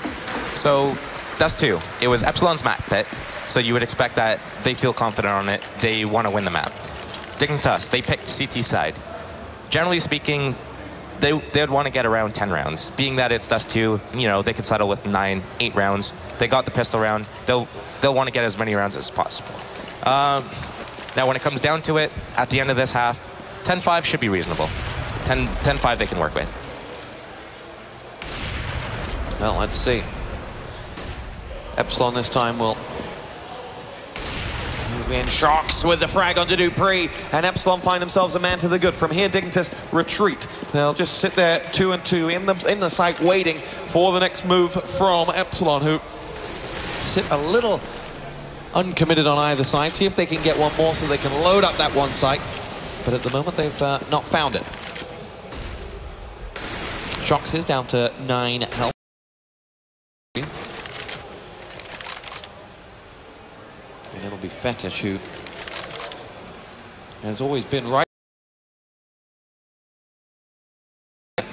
So Dust 2, it was Epsilon's map pit, so you would expect that they feel confident on it. They want to win the map. Dignitas, they picked CT side. Generally speaking, they'd want to get around 10 rounds. Being that it's Dust 2, they could settle with 9, 8 rounds. They got the pistol round. They'll want to get as many rounds as possible. Now, when it comes down to it, at the end of this half, 10-5 should be reasonable. 10-5 they can work with. Well, let's see. Epsilon this time will move in. Shox with the frag onto Dupree, and Epsilon find themselves a man to the good. From here, Dignitas retreat. They'll just sit there 2-2 in the site, waiting for the next move from Epsilon, who sit a little uncommitted on either side. See if they can get one more so they can load up that one site. But at the moment, they've not found it. Shox is down to 9 health. And it'll be Fetish, who has always been right. A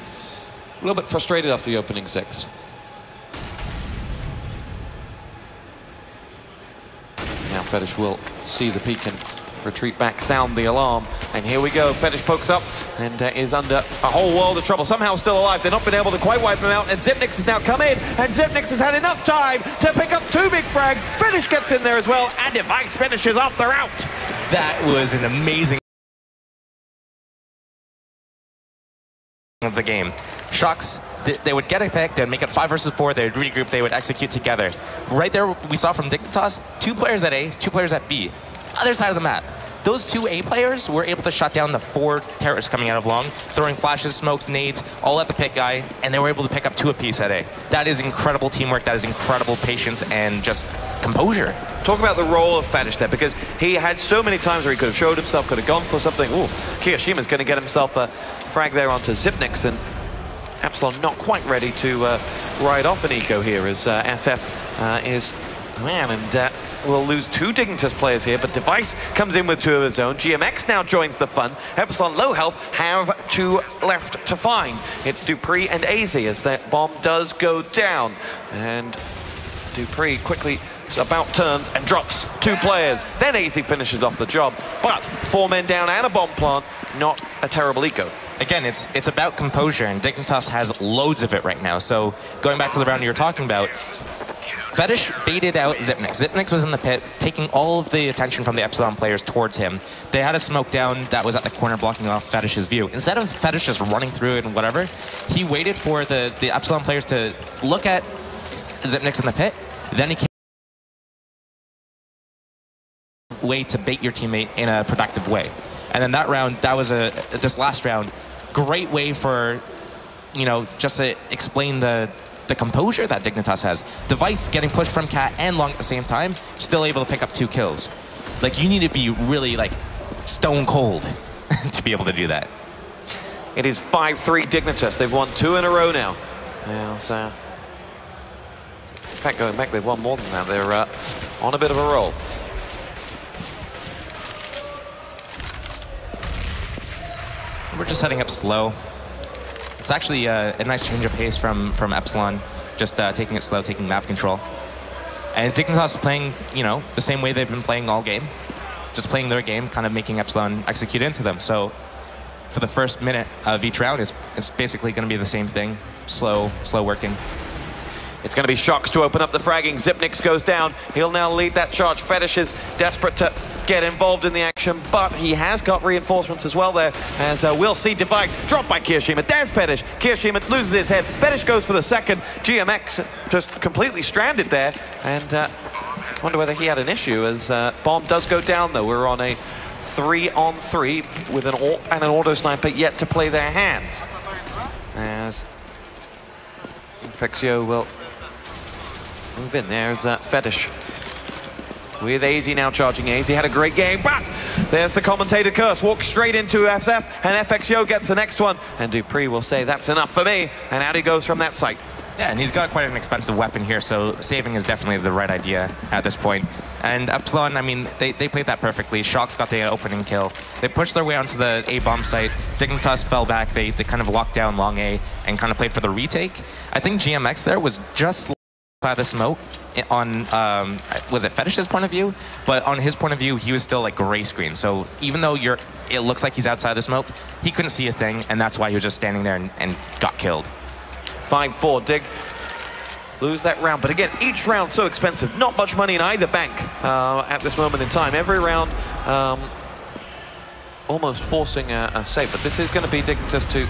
little bit frustrated after the opening 6. Now Fetish will see the peak and retreat back, sound the alarm. And here we go. Fetish pokes up and is under a whole world of trouble. Somehow still alive. They've not been able to quite wipe him out. And Zipnix has now come in. And Zipnix has had enough time to pick up 2 big frags. Fetish gets in there as well. And Device finishes off the rout. That was an amazing of the game. Shox, they would get a pick, they'd make it 5 versus 4, they would regroup, they would execute together. Right there, we saw from Dignitas, 2 players at A, 2 players at B. Other side of the map. those two A players were able to shut down the 4 terrorists coming out of long, throwing flashes, smokes, nades, all at the pit guy, and they were able to pick up 2 apiece at A. That is incredible teamwork, that is incredible patience and just composure. Talk about the role of Fetish there, because he had so many times where he could have showed himself, could have gone for something. Ooh, Kiyoshima's going to get himself a frag there onto Zipnix, and Epsilon not quite ready to ride off an eco here as SF is, man, and we'll lose 2 Dignitas players here, but Device comes in with 2 of his own. GMX now joins the fun. Epsilon low health have 2 left to find. It's Dupree and AZ as that bomb does go down, and Dupree quickly about turns and drops 2 players. Then AZ finishes off the job, but 4 men down and a bomb plant, not a terrible eco. Again, it's about composure, and Dignitas has loads of it right now. So going back to the round you were talking about, Fetish baited out Zipnix. Zipnix was in the pit, taking all of the attention from the Epsilon players towards him. They had a smoke down that was at the corner blocking off Fetish's view. Instead of Fetish just running through it and whatever, he waited for the Epsilon players to look at Zipnix in the pit, then he came way to bait your teammate in a productive way. And then that round, that was this last round, great way for, you know, just to explain the composure that Dignitas has. Device getting pushed from Cat and Long at the same time, still able to pick up 2 kills. Like, you need to be really, like, stone cold to be able to do that. It is 5-3 Dignitas. They've won 2 in a row now. Yeah, so, in fact, going back, they've won more than that. They're on a bit of a roll. We're just setting up slow. It's actually a nice change of pace from Epsilon, just taking it slow, taking map control. And Dignitas is playing, you know, the same way they've been playing all game, just playing their game, kind of making Epsilon execute into them. So for the first minute of each round, it's basically going to be the same thing, slow working. It's going to be Shocks to open up the fragging. Zipnix goes down. He'll now lead that charge. Fetish is desperate to get involved in the action, but he has got reinforcements as well there, as we'll see Device dropped by Kiyoshima. There's Fetish. Kiyoshima loses his head. Fetish goes for the second. GMX just completely stranded there, and wonder whether he had an issue, as bomb does go down, though. We're on a 3-on-3 with an AWP and an auto sniper yet to play their hands, as Infexio will move in. There's Fetish with AZ now charging. AZ had a great game, but there's the commentator curse. Walks straight into SF, and FXO gets the next one. And Dupree will say, that's enough for me. And out he goes from that site. Yeah, and he's got quite an expensive weapon here, so saving is definitely the right idea at this point. And Epsilon, I mean, they played that perfectly. Shocks got the opening kill. They pushed their way onto the A-bomb site. Dignitas fell back. They kind of locked down long A and kind of played for the retake. I think GMX there was just by the smoke on, was it Fetish's point of view? But on his point of view, he was still like gray screen. So even though it looks like he's outside the smoke, he couldn't see a thing, and that's why he was just standing there and got killed. 5-4, Dig. Lose that round, but again, each round so expensive. Not much money in either bank at this moment in time. Every round almost forcing a save, but this is going to be Dignitas to...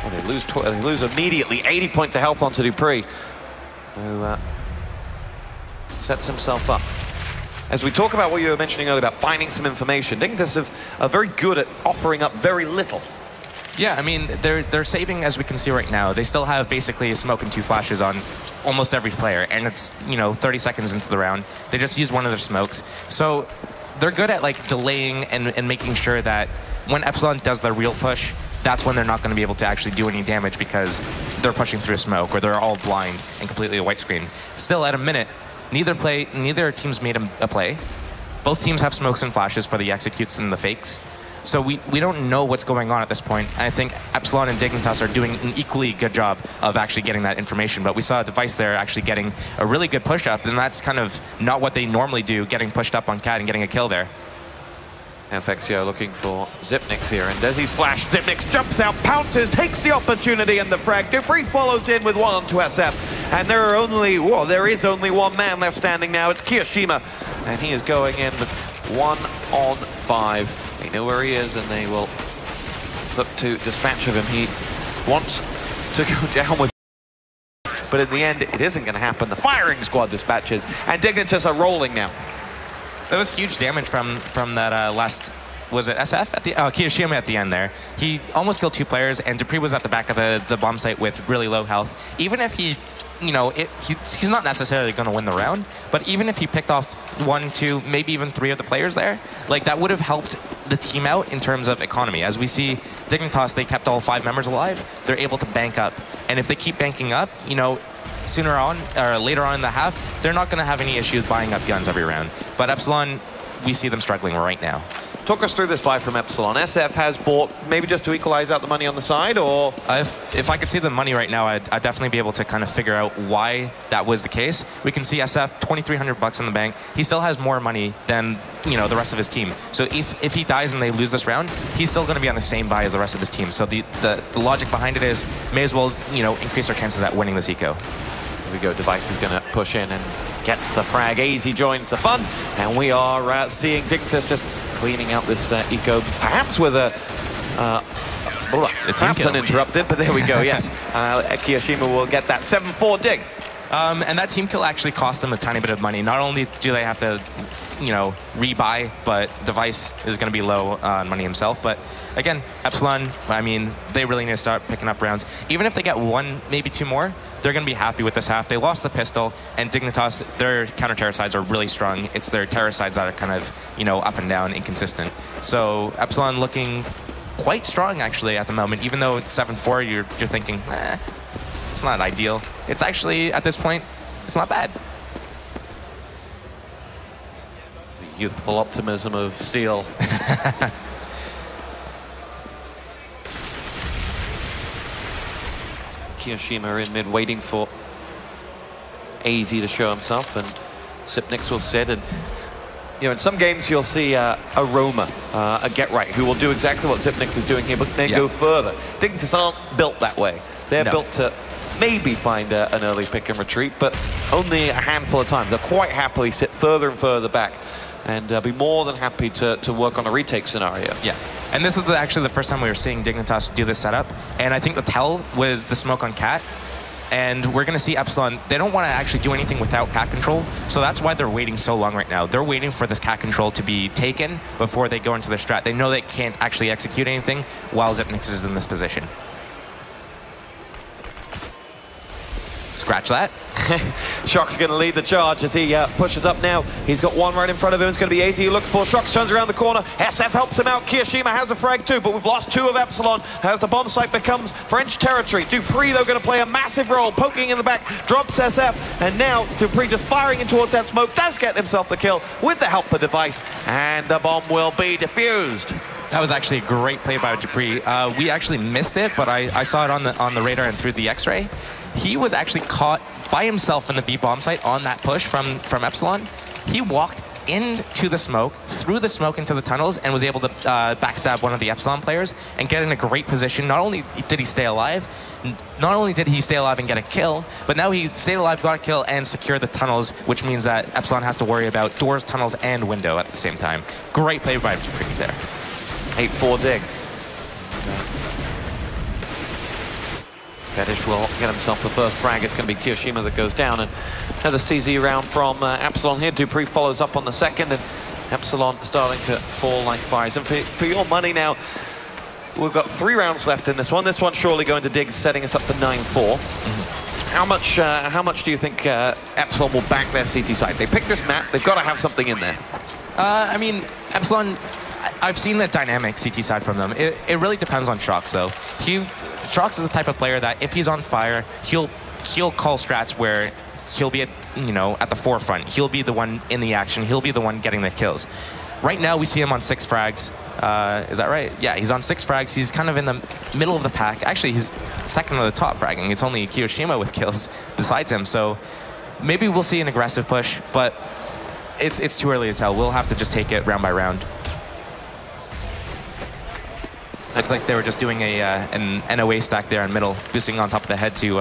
Well, they lose immediately. 80 points of health onto Dupree, who sets himself up. As we talk about what you were mentioning earlier about finding some information, Dignitas are very good at offering up very little. Yeah, I mean, they're saving, as we can see right now. They still have basically a smoke and 2 flashes on almost every player, and it's, you know, 30 seconds into the round. They just used one of their smokes. So they're good at, like, delaying and making sure that when Epsilon does their real push, that's when they're not going to be able to actually do any damage because they're pushing through smoke or they're all blind and completely a white screen. Still, at a minute, neither team's made a play. Both teams have smokes and flashes for the executes and the fakes. So we don't know what's going on at this point. And I think Epsilon and Dignitas are doing an equally good job of actually getting that information. But we saw a Device there actually getting a really good push up, and that's kind of not what they normally do, getting pushed up on Cat and getting a kill there. FXO looking for Zipnix here, and as he's flashed, Zipnix jumps out, pounces, takes the opportunity and the frag. Dupree follows in with one onto SF, and there is only one man left standing now. It's Kiyoshima, and he is going in with 1-on-5. They know where he is, and they will look to dispatch of him. He wants to go down with, but in the end, it isn't going to happen. The firing squad dispatches, and Dignitas are rolling now. There was huge damage from that last was it SF at the Kiyoshima at the end there. He almost killed 2 players, and Dupree was at the back of the bomb site with really low health. Even if he, you know, he's not necessarily going to win the round, but even if he picked off 1, 2, maybe even 3 of the players there, like that would have helped the team out in terms of economy. As we see, Dignitas, they kept all 5 members alive. They're able to bank up, and if they keep banking up, you know, sooner on or later on in the half, they're not going to have any issues buying up guns every round. But Epsilon, we see them struggling right now. Talk us through this buy from Epsilon. SF has bought maybe just to equalize out the money on the side, or? If I could see the money right now, I'd definitely be able to kind of figure out why that was the case. We can see SF, 2,300 bucks in the bank. He still has more money than, you know, the rest of his team. So if he dies and they lose this round, he's still going to be on the same buy as the rest of his team. So the logic behind it is, may as well, you know, increase our chances at winning this eco. Here we go, Device is going to push in and gets the frag. Easy joins the fun, and we are seeing Dignitas just cleaning out this eco, perhaps with a perhaps uninterrupted, but there we go, yes. Kiyoshima will get that 7-4 dig. And that team kill actually cost them a tiny bit of money. Not only do they have to, you know, rebuy, but Device is going to be low on money himself. But again, Epsilon, I mean, they really need to start picking up rounds. Even if they get 1, maybe 2 more, they're going to be happy with this half. They lost the pistol, and Dignitas, their counter-terror sides are really strong. It's their terror sides that are kind of, you know, up and down, inconsistent. So Epsilon looking quite strong, actually, at the moment. Even though it's 7-4, you're thinking, it's not ideal. It's actually, at this point, it's not bad. The youthful optimism of Steel. Kiyoshima in mid, waiting for AZ to show himself, and Sipnix will sit. And you know, in some games you'll see a Roma, a Get Right, who will do exactly what Sipnix is doing here, but then go further. Dignitas aren't built that way. They're built to maybe find an early pick and retreat, but only a handful of times. They'll quite happily sit further and further back, and be more than happy to work on a retake scenario. Yeah, and this is actually the first time we were seeing Dignitas do this setup, and I think the tell was the smoke on Cat, and we're going to see Epsilon, they don't want to actually do anything without Cat control, so that's why they're waiting so long right now. They're waiting for this Cat control to be taken before they go into their strat. They know they can't actually execute anything while Zipnix is in this position. Scratch that. Shock's going to lead the charge as he pushes up now. He's got 1 right in front of him. It's going to be AZ he looks for. Shock turns around the corner. SF helps him out. Kiyoshima has a frag too, but we've lost 2 of Epsilon as the bomb site becomes French territory. Dupree, though, going to play a massive role, poking in the back, drops SF, and now Dupree just firing in towards that smoke, does get himself the kill with the help of Device, and the bomb will be defused. That was actually a great play by Dupree. We actually missed it, but I saw it on the radar and through the X-ray. He was actually caught by himself in the B bomb site on that push from Epsilon. He walked into the smoke, through the smoke into the tunnels, and was able to backstab one of the Epsilon players and get in a great position. Not only did he stay alive, and get a kill, but now he stayed alive, got a kill, and secured the tunnels, which means that Epsilon has to worry about doors, tunnels, and window at the same time. Great play by Dupree there. 8-4 dig. Fetish will get himself the first frag. It's going to be Kiyoshima that goes down, and another CZ round from Epsilon here. Dupree follows up on the second, and Epsilon starting to fall like flies. And for your money now, we've got 3 rounds left in this one. This one surely going to dig, setting us up for 9-4. How much do you think Epsilon will back their CT side? They picked this map. They've got to have something in there. I mean, Epsilon, I've seen the dynamic CT side from them. It really depends on Shox, though. Shox is the type of player that if he's on fire, he'll call strats where he'll be at the forefront. He'll be the one in the action. He'll be the one getting the kills. Right now, we see him on 6 frags. Is that right? Yeah, he's on 6 frags. He's kind of in the middle of the pack. Actually, he's second to the top fragging. It's only Kiyoshima with kills besides him. So maybe we'll see an aggressive push, but it's too early to tell. We'll have to just take it round by round. Looks like they were just doing an NOA stack there in middle, boosting on top of the head to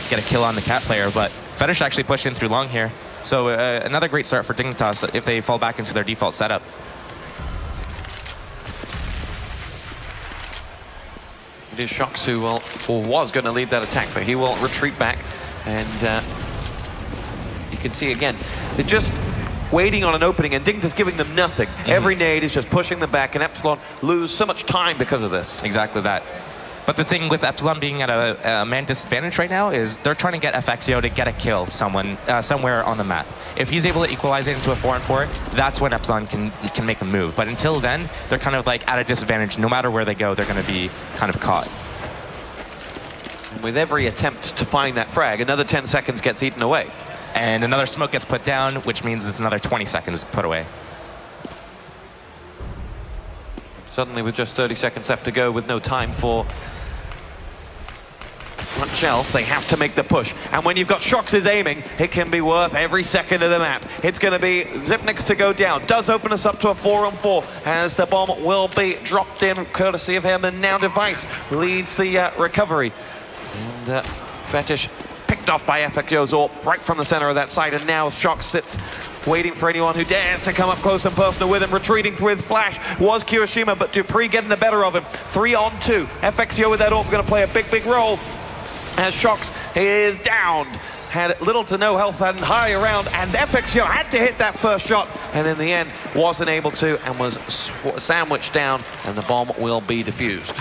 get a kill on the Cat player, but Fetish actually pushed in through long here. So another great start for Dignitas if they fall back into their default setup. It is Shox who was going to lead that attack, but he will retreat back, and you can see again, they just waiting on an opening, and Dignitas giving them nothing. Every nade is just pushing them back, and Epsilon lose so much time because of this. Exactly that. But the thing with Epsilon being at a man disadvantage right now is they're trying to get FXio to get a kill somewhere on the map. If he's able to equalize it into a 4-on-4, that's when Epsilon can make a move. But until then, they're kind of like at a disadvantage. No matter where they go, they're going to be kind of caught. And with every attempt to find that frag, another 10 seconds gets eaten away. And another smoke gets put down, which means it's another 20 seconds put away. Suddenly, with just 30 seconds left to go, with no time for much else, they have to make the push. And when you've got Shox aiming, it can be worth every second of the map. It's going to be Zipnix to go down. Does open us up to a 4-on-4 as the bomb will be dropped in, courtesy of him. And now Device leads the recovery. And Fetish picked off by FXio's AWP right from the center of that side. And now Shox sits waiting for anyone who dares to come up close and personal with him. Retreating with Flash was Kirishima, but Dupree getting the better of him. 3-on-2. FXio with that AWP going to play a big role. As Shox is downed, had little to no health and high around, and FXio had to hit that first shot, and in the end wasn't able to, and was sandwiched down, and the bomb will be defused.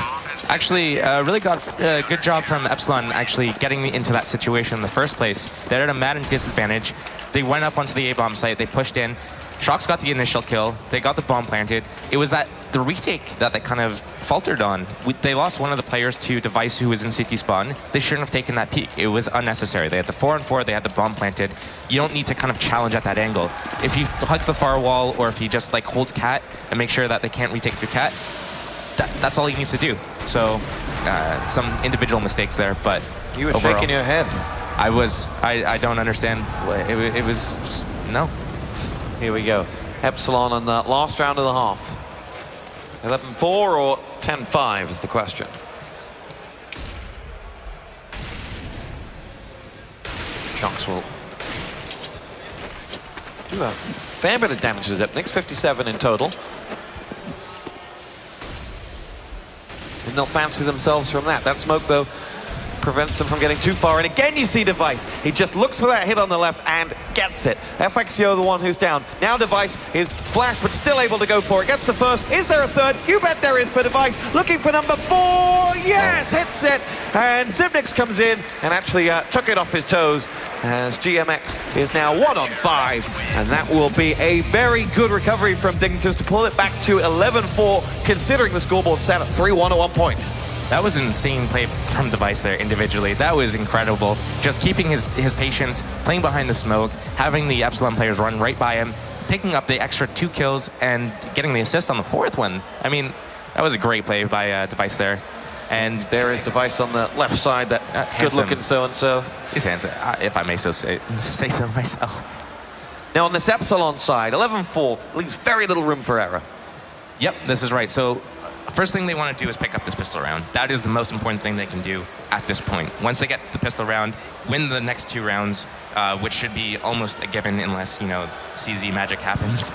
Actually, really got a good job from Epsilon actually getting me into that situation in the first place. They're at a Madden disadvantage. They went up onto the A-bomb site, they pushed in. Shox got the initial kill, they got the bomb planted. It was the retake that they kind of faltered on. They lost one of the players to Device, who was in CT spawn. They shouldn't have taken that peek. It was unnecessary. They had the 4-on-4, they had the bomb planted. You don't need to kind of challenge at that angle. If he hugs the far wall, or if he just like holds cat and makes sure that they can't retake through cat, that's all he needs to do. So some individual mistakes there, but you were overall, shaking your head. I don't understand. It was just, no. Here we go. Epsilon on the last round of the half. 11-4 or 10-5 is the question. Shox will do a fair bit of damage to Zipnix, 57 in total. And they'll fancy themselves from that. That smoke, though, prevents them from getting too far. And again, you see Device. He just looks for that hit on the left and gets it. FXio, the one who's down. Now Device is flashed, but still able to go for it. Gets the first. Is there a third? You bet there is for Device. Looking for number 4. Yes, hits it. And Zipnix comes in and actually took it off his toes, as GMX is now 1-on-5. And that will be a very good recovery from Dignitas to pull it back to 11-4, considering the scoreboard sat at 3-1 at one point. That was an insane play from Device there individually. That was incredible. Just keeping his patience, playing behind the smoke, having the Epsilon players run right by him, picking up the extra 2 kills, and getting the assist on the 4th one. I mean, that was a great play by Device there. And there is Device on the left side, that good-looking so-and-so. He's handsome, if I may say so myself. Now on this Epsilon side, 11-4 leaves very little room for error. Yep, this is right. So first thing they want to do is pick up this pistol round. That is the most important thing they can do at this point. Once they get the pistol round, win the next 2 rounds, which should be almost a given unless, you know, CZ magic happens.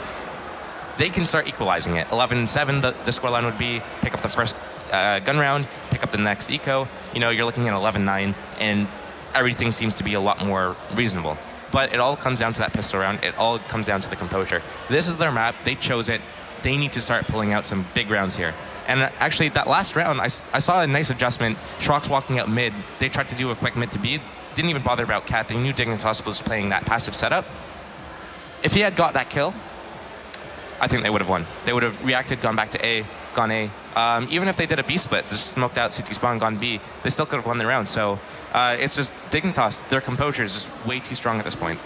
They can start equalizing it. 11-7, the scoreline would be pick up the first gun round, pick up the next eco. You know, you're looking at 11-9, and everything seems to be a lot more reasonable. But it all comes down to that pistol round. It all comes down to the composure. This is their map. They chose it. They need to start pulling out some big rounds here. And actually, that last round, I saw a nice adjustment. Shox walking out mid. They tried to do a quick mid to B. Didn't even bother about cat. They knew Dignitas was playing that passive setup. If he had got that kill, I think they would have won. They would have reacted, gone back to A, gone A. Even if they did a B split, just smoked out CT spawn, gone B, they still could have won the round. So it's just Dignitas, their composure is just way too strong at this point.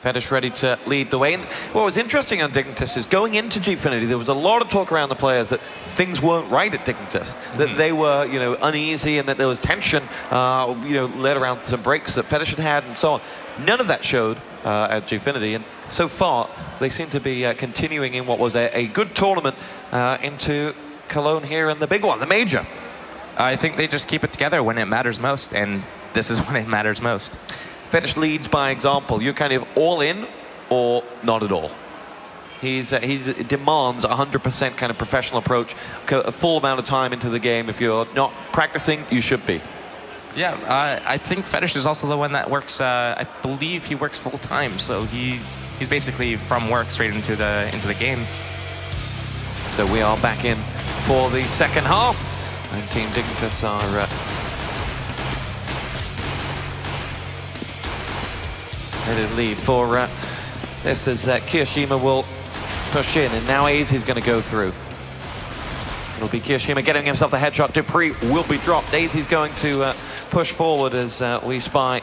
Fetish ready to lead the way. And what was interesting on Dignitas is going into Gfinity, there was a lot of talk around the players that things weren't right at Dignitas, that they were, you know, uneasy, and that there was tension, you know, led around some breaks that Fetish had and so on. None of that showed at Gfinity, and so far they seem to be continuing in what was a good tournament into Cologne here in the big one, the major. I think they just keep it together when it matters most, and this is when it matters most. Fetish leads by example. You're kind of all in or not at all. He demands 100% kind of professional approach, a full amount of time into the game. If you're not practicing, you should be. Yeah, I think Fetish is also the one that works. I believe he works full time, so he's basically from work straight into the game. So we are back in for the second half, and Team Dignitas are ready to lead for this as Kiyoshima will push in, and now Azy's going to go through. It'll be Kiyoshima getting himself the headshot. Dupree will be dropped. Azy's going to push forward as we spy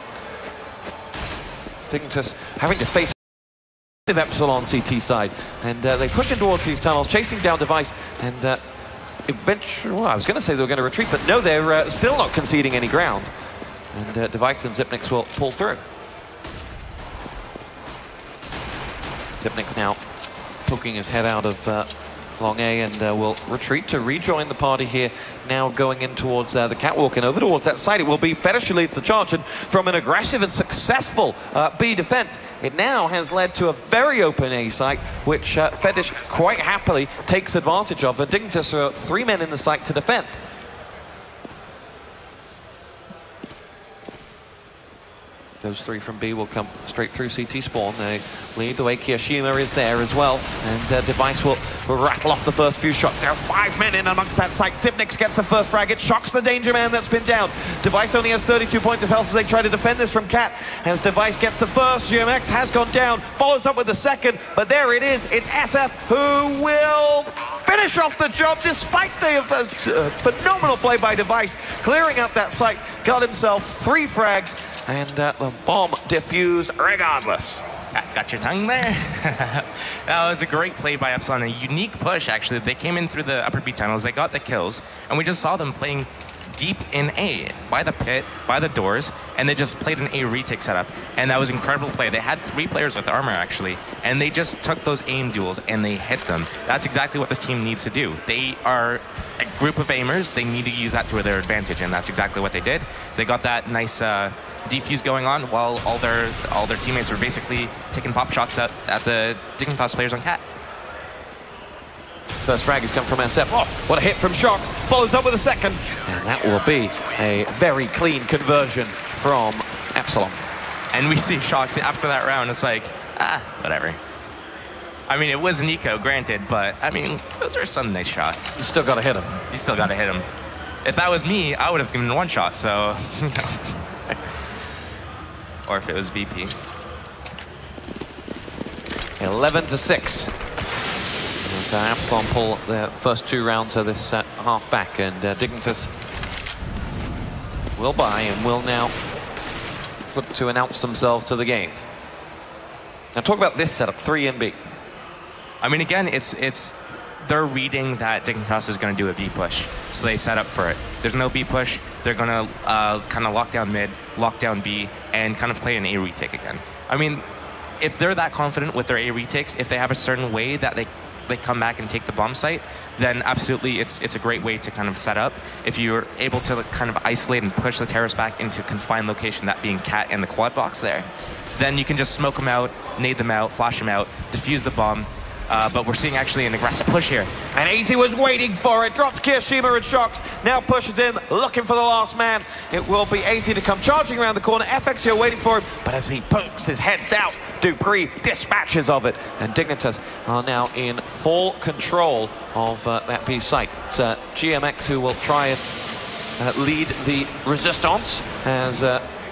Dignitas having to face Epsilon CT side, and they push in towards these tunnels, chasing down Device, and eventually, well, I was going to say they were going to retreat, but no, they're still not conceding any ground, and Device and Xyp9x will pull through. Xyp9x now poking his head out of Long A, and will retreat to rejoin the party here, now going in towards the catwalk and over towards that side. It will be Fetish who leads the charge, and from an aggressive and successful B defense, it now has led to a very open A site, which Fetish quite happily takes advantage of. And Dignitas are 3 men in the site to defend. Those 3 from B will come straight through CT spawn. They lead the way. Kiyoshima is there as well, and Device will rattle off the first few shots. There are 5 men in amongst that site. Xyp9x gets the first frag. It shocks the danger man that's been down. Device only has 32 points of health as they try to defend this from Cat. As Device gets the first, GMX has gone down, follows up with the second, but there it is. It's SF who will finish off the job despite the phenomenal play by Device, clearing out that site, got himself 3 frags, and the bomb diffused regardless. Got your tongue there? That was a great play by Epsilon, a unique push actually. They came in through the upper B tunnels, they got the kills, and we just saw them playing deep in A, by the pit, by the doors, and they just played an A retake setup, and that was an incredible play. They had 3 players with armor actually, and they just took those aim duels and they hit them. That's exactly what this team needs to do. They are a group of aimers, they need to use that to their advantage, and that's exactly what they did. They got that nice defuse going on while all their teammates were basically taking pop shots at the Dignitas players on Cat. First frag has come from SF. Oh, what a hit from Shox. Follows up with a second. And that will be a very clean conversion from Epsilon. And we see Shox after that round. It's like, whatever. I mean, it was Nico, granted, but I mean, those are some nice shots. You still got to hit him. You still got to hit him. If that was me, I would have given 1 shot, so, you know. Or if it was VP. 11-6. So Epsilon pull their first 2 rounds of this half back, and Dignitas will buy and will now look to announce themselves to the game. Now talk about this setup, 3 in B. I mean, again, they're reading that Dignitas is going to do a B push, so they set up for it. There's no B push. They're going to kind of lock down mid, lock down B, and kind of play an A retake again. I mean, if they're that confident with their A retakes, if they have a certain way that they come back and take the bomb site, then absolutely it's a great way to kind of set up. If you're able to kind of isolate and push the terrorists back into confined location, that being Cat and the quad box there, then you can just smoke them out, nade them out, flash them out, defuse the bomb. But we're seeing actually an aggressive push here. And Azy was waiting for it. Dropped Kiyoshima and Shox. Now pushes in, looking for the last man. It will be Azy to come charging around the corner. FXO waiting for him. But as he pokes his heads out, Dupree dispatches of it. And Dignitas are now in full control of that B site. It's GMX who will try and lead the resistance as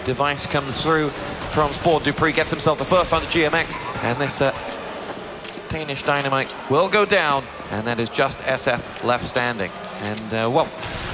Device comes through from Sport. Dupree gets himself the first on the GMX. And this Danish Dynamite will go down, and that is just SF left standing. And, well,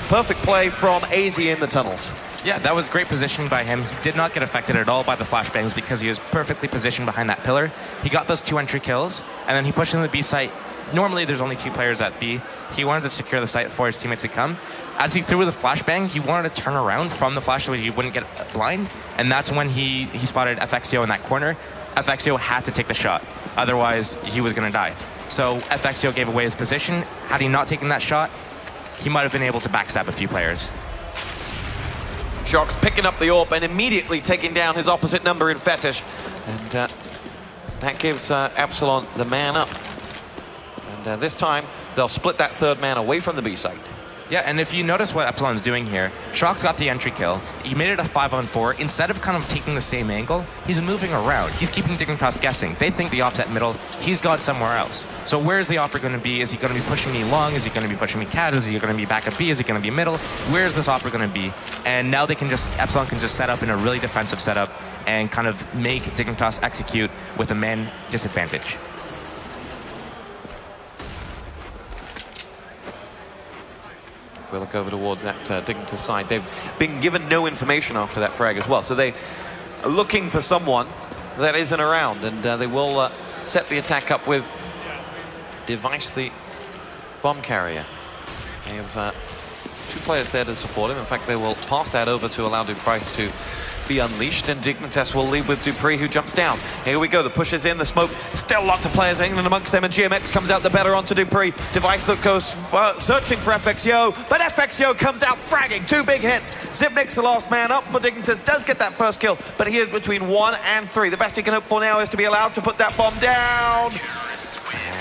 perfect play from Azy in the tunnels. Yeah, that was great positioning by him. He did not get affected at all by the flashbangs because he was perfectly positioned behind that pillar. He got those 2 entry kills, and then he pushed into the B site. Normally, there's only 2 players at B. He wanted to secure the site for his teammates to come. As he threw the flashbang, he wanted to turn around from the flash so he wouldn't get blind, and that's when he spotted FXO in that corner. FXO had to take the shot. Otherwise, he was going to die. So FXO gave away his position. Had he not taken that shot, he might have been able to backstab a few players. Shox picking up the AWP and immediately taking down his opposite number in Fetish. And that gives Epsilon the man up. And this time, they'll split that 3rd man away from the B site. Yeah, and if you notice what Epsilon's doing here, Shock's got the entry kill. He made it a 5-on-4. Instead of kind of taking the same angle, he's moving around. He's keeping Dignitas guessing. They think the op's at middle. He's got somewhere else. So where's the opera going to be? Is he going to be pushing me long? Is he going to be pushing me cat? Is he going to be back at B? Is he going to be middle? Where's this opera going to be? And now they can just, Epsilon can just set up in a really defensive setup and kind of make Dignitas execute with a man disadvantage. We'll look over towards that Dignitas side. They've been given no information after that frag as well, so they are looking for someone that isn't around, and they will set the attack up with Device, the bomb carrier. They have 2 players there to support him. In fact, they will pass that over to allow Duprice to be unleashed, and Dignitas will lead with Dupree, who jumps down. Here we go, the push is in, the smoke, still lots of players hanging amongst them, and GMX comes out the better onto Dupree. Device that goes searching for FXYO, but FXYO comes out fragging, 2 big hits. Zibnik's the last man up for Dignitas, does get that first kill, but he is between 1 and 3. The best he can hope for now is to be allowed to put that bomb down.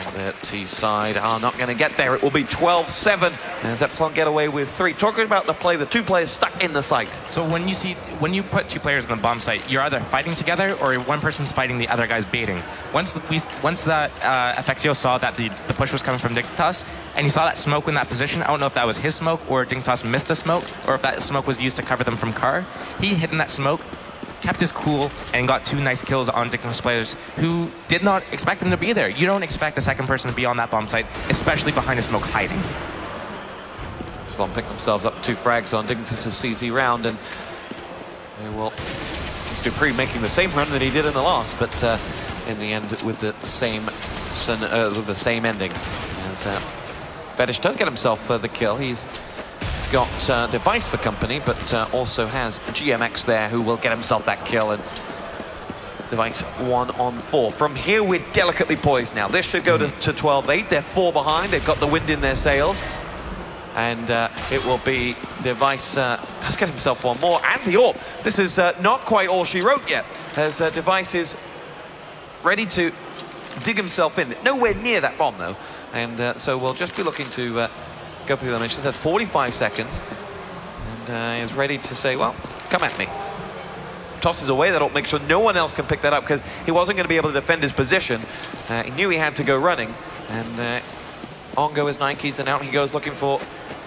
And the T side are not going to get there. It will be 12-7 as Epsilon get away with 3. Talking about the play, the 2 players stuck in the site. So when you put 2 players in the bomb site, you're either fighting together or one person's fighting, the other guy's baiting. Once that FXYO saw that the push was coming from Dignitas, and he saw that smoke in that position, I don't know if that was his smoke or Dignitas missed a smoke, or if that smoke was used to cover them from car. He hid in that smoke, kept his cool, and got 2 nice kills on Dignitas players who did not expect him to be there. You don't expect the second person to be on that bomb site, especially behind a smoke hiding. Epsilon pick themselves up 2 frags on Dignitas' CZ round, and they will... It's Dupree making the same run that he did in the last, but in the end with the same ending. As Fetish does get himself the kill. He's got Device for company, but also has GMX there, who will get himself that kill, and Device 1-on-4. From here, we're delicately poised now. This should go to 12-8. They're 4 behind. They've got the wind in their sails. And it will be Device does get himself 1 more, and the AWP. This is not quite all she wrote yet, as Device is ready to dig himself in. Nowhere near that bomb, though. And so we'll just be looking to go for the eliminations. That's 45 seconds. And is ready to say, well, come at me. Tosses away that AWP, make sure no one else can pick that up, because he wasn't going to be able to defend his position. He knew he had to go running. And on go his Nikes, and out he goes looking for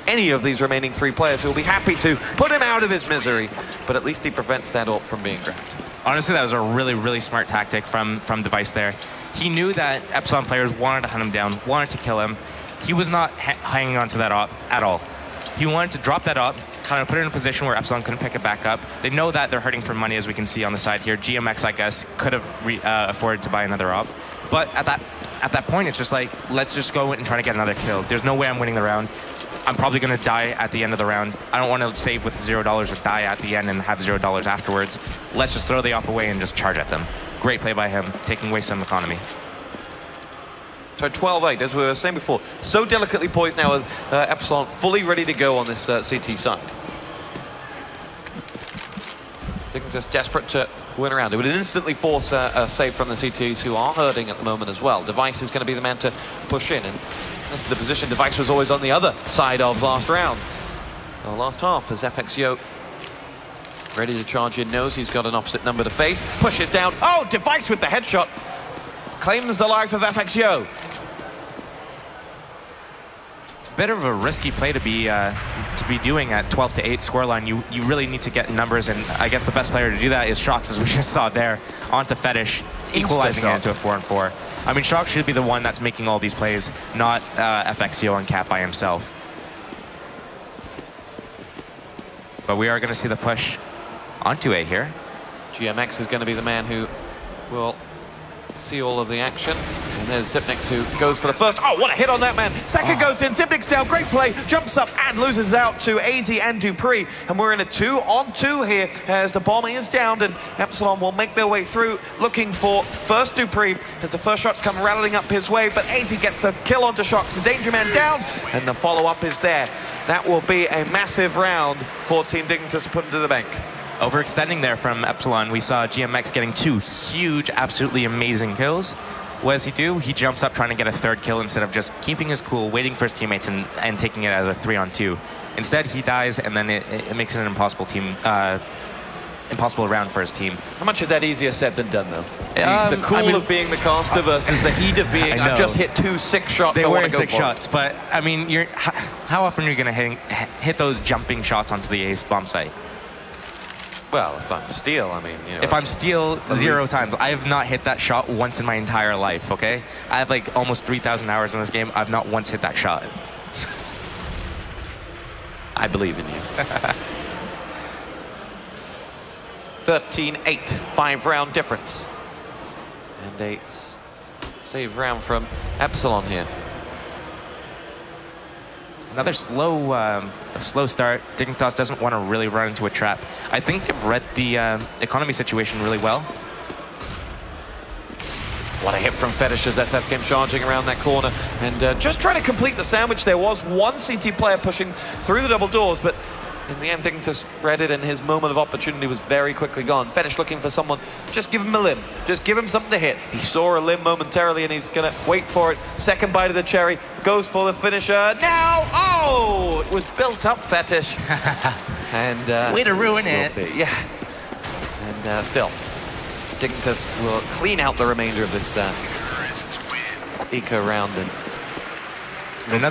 any of these remaining 3 players who will be happy to put him out of his misery. But at least he prevents that AWP from being grabbed. Honestly, that was a really, really smart tactic from Device there. He knew that Epsilon players wanted to hunt him down, wanted to kill him. He was not hanging on to that AWP at all. He wanted to drop that AWP, kind of put it in a position where Epsilon couldn't pick it back up. They know that they're hurting for money, as we can see on the side here. GMX, I guess, could have afforded to buy another AWP. But at that point, it's just like, let's just go and try to get another kill. There's no way I'm winning the round. I'm probably going to die at the end of the round. I don't want to save with $0 or die at the end and have $0 afterwards. Let's just throw the AWP away and just charge at them. Great play by him, taking away some economy. So 12-8, as we were saying before. So delicately poised now with Epsilon fully ready to go on this CT side. They can just desperate to win around. It would instantly force a save from the CTs, who are hurting at the moment as well. Device is going to be the man to push in, and this is the position Device was always on the other side of last round. The last half, as FXYO ready to charge in, knows he's got an opposite number to face, pushes down. Oh, Device with the headshot. Claims the life of FXYO. Bit of a risky play to be doing at 12-8 scoreline. You really need to get numbers, and I guess the best player to do that is Shox, as we just saw there, onto Fetish, equalizing it into a 4-on-4. I mean, Shox should be the one that's making all these plays, not FXYO on Cat by himself. But we are going to see the push onto A here. GMX is going to be the man who will see all of the action. And there's Zipnix, who goes for the first. Oh, what a hit on that man. Second goes in. Zipnix down. Great play. Jumps up and loses out to AZ and Dupree. And we're in a 2-on-2 here as the bomb is downed, and Epsilon will make their way through, looking for first Dupree as the first shots come rattling up his way. But AZ gets a kill onto Shox. The danger man down, and the follow-up is there. That will be a massive round for Team Dignitas to put into the bank. Overextending there from Epsilon. We saw GMX getting 2 huge, absolutely amazing kills. what does he do? He jumps up trying to get a third kill instead of just keeping his cool, waiting for his teammates and taking it as a 3-on-2. Instead, he dies, and then it makes it an impossible round for his team. How much is that easier said than done, though? The cool of being the caster versus the heat of being, I've just hit 2 6 shots, They I were want to go 6 for shots, but I mean, how often are you going to hit those jumping shots onto the ace bomb site? Well, if I'm Steel, I mean, you know. If I'm Steel, 0 times. I have not hit that shot once in my entire life, okay? I have like almost 3,000 hours in this game. I've not once hit that shot. I believe in you. 13-8, 5-round difference. And a save round from Epsilon here. Another slow start. Dignitas doesn't want to really run into a trap. I think they've read the economy situation really well. What a hit from Fetish as SF came charging around that corner and just trying to complete the sandwich. There was one CT player pushing through the double doors, but in the end, Dignitas read it, and his moment of opportunity was very quickly gone. Fetish looking for someone, just give him a limb. Just give him something to hit. He saw a limb momentarily, and he's going to wait for it. Second bite of the cherry, goes for the finisher. Now, oh! It was built up, Fetish. And way to ruin it. Yeah. And still, Dignitas will clean out the remainder of this eco round. And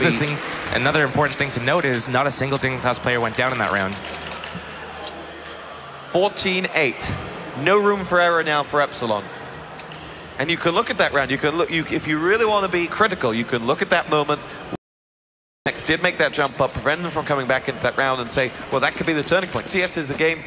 another important thing to note is not a single Dignitas player went down in that round. 14-8. No room for error now for Epsilon. And you can look at that round. You can look. If you really want to be critical, you can look at that moment. Next did make that jump up, prevent them from coming back into that round, and say, well, that could be the turning point. CS is a game,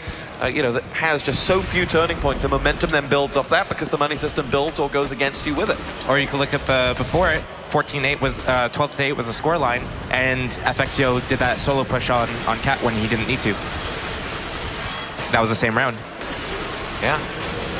you know, that has just so few turning points, and momentum then builds off that because the money system builds or goes against you with it. Or you can look at before it. 14-8 was 12-8 was the score line, and FXO did that solo push on Cat when he didn't need to. That was the same round. Yeah.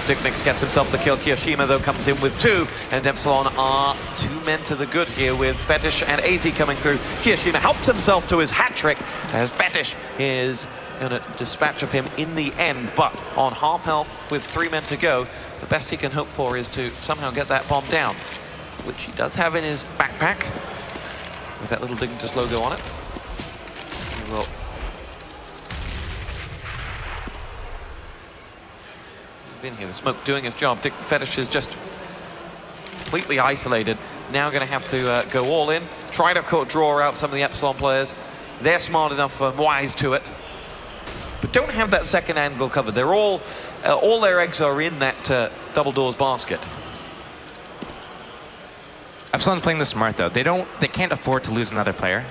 Dignitas gets himself the kill. Kirishima, though, comes in with 2, and Epsilon are 2 men to the good here with Fetish and AZ coming through. Kirishima helps himself to his hat trick as Fetish is going to dispatch of him in the end, but on half health with 3 men to go, the best he can hope for is to somehow get that bomb down, which he does have in his backpack with that little Dignitas logo on it. He will move in here. The smoke doing his job. Fetish is just completely isolated. Now going to have to go all in, try to draw out some of the Epsilon players. They're smart enough and wise to it, but don't have that second angle covered. They're all their eggs are in that double doors basket. Epsilon's playing this smart though. They can't afford to lose another player.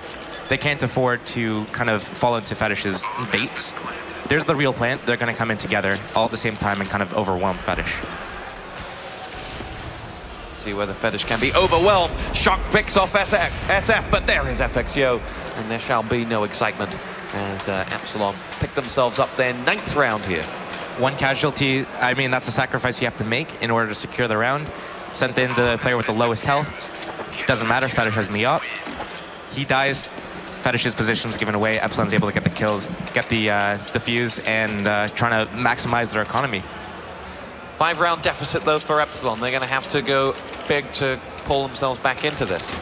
They can't afford to kind of fall into Fetish's baits. There's the real plan. They're going to come in together all at the same time and kind of overwhelm Fetish. See whether Fetish can be overwhelmed. Shock picks off SF, but there is FXO, and there shall be no excitement as Epsilon pick themselves up their 9th round here. 1 casualty. I mean, that's a sacrifice you have to make in order to secure the round. Sent in the player with the lowest health. Doesn't matter, Fetish has the op. He dies, Fetish's position's given away. Epsilon's able to get the kills, get the defuse, and trying to maximize their economy. 5-round deficit, though, for Epsilon. They're going to have to go big to pull themselves back into this.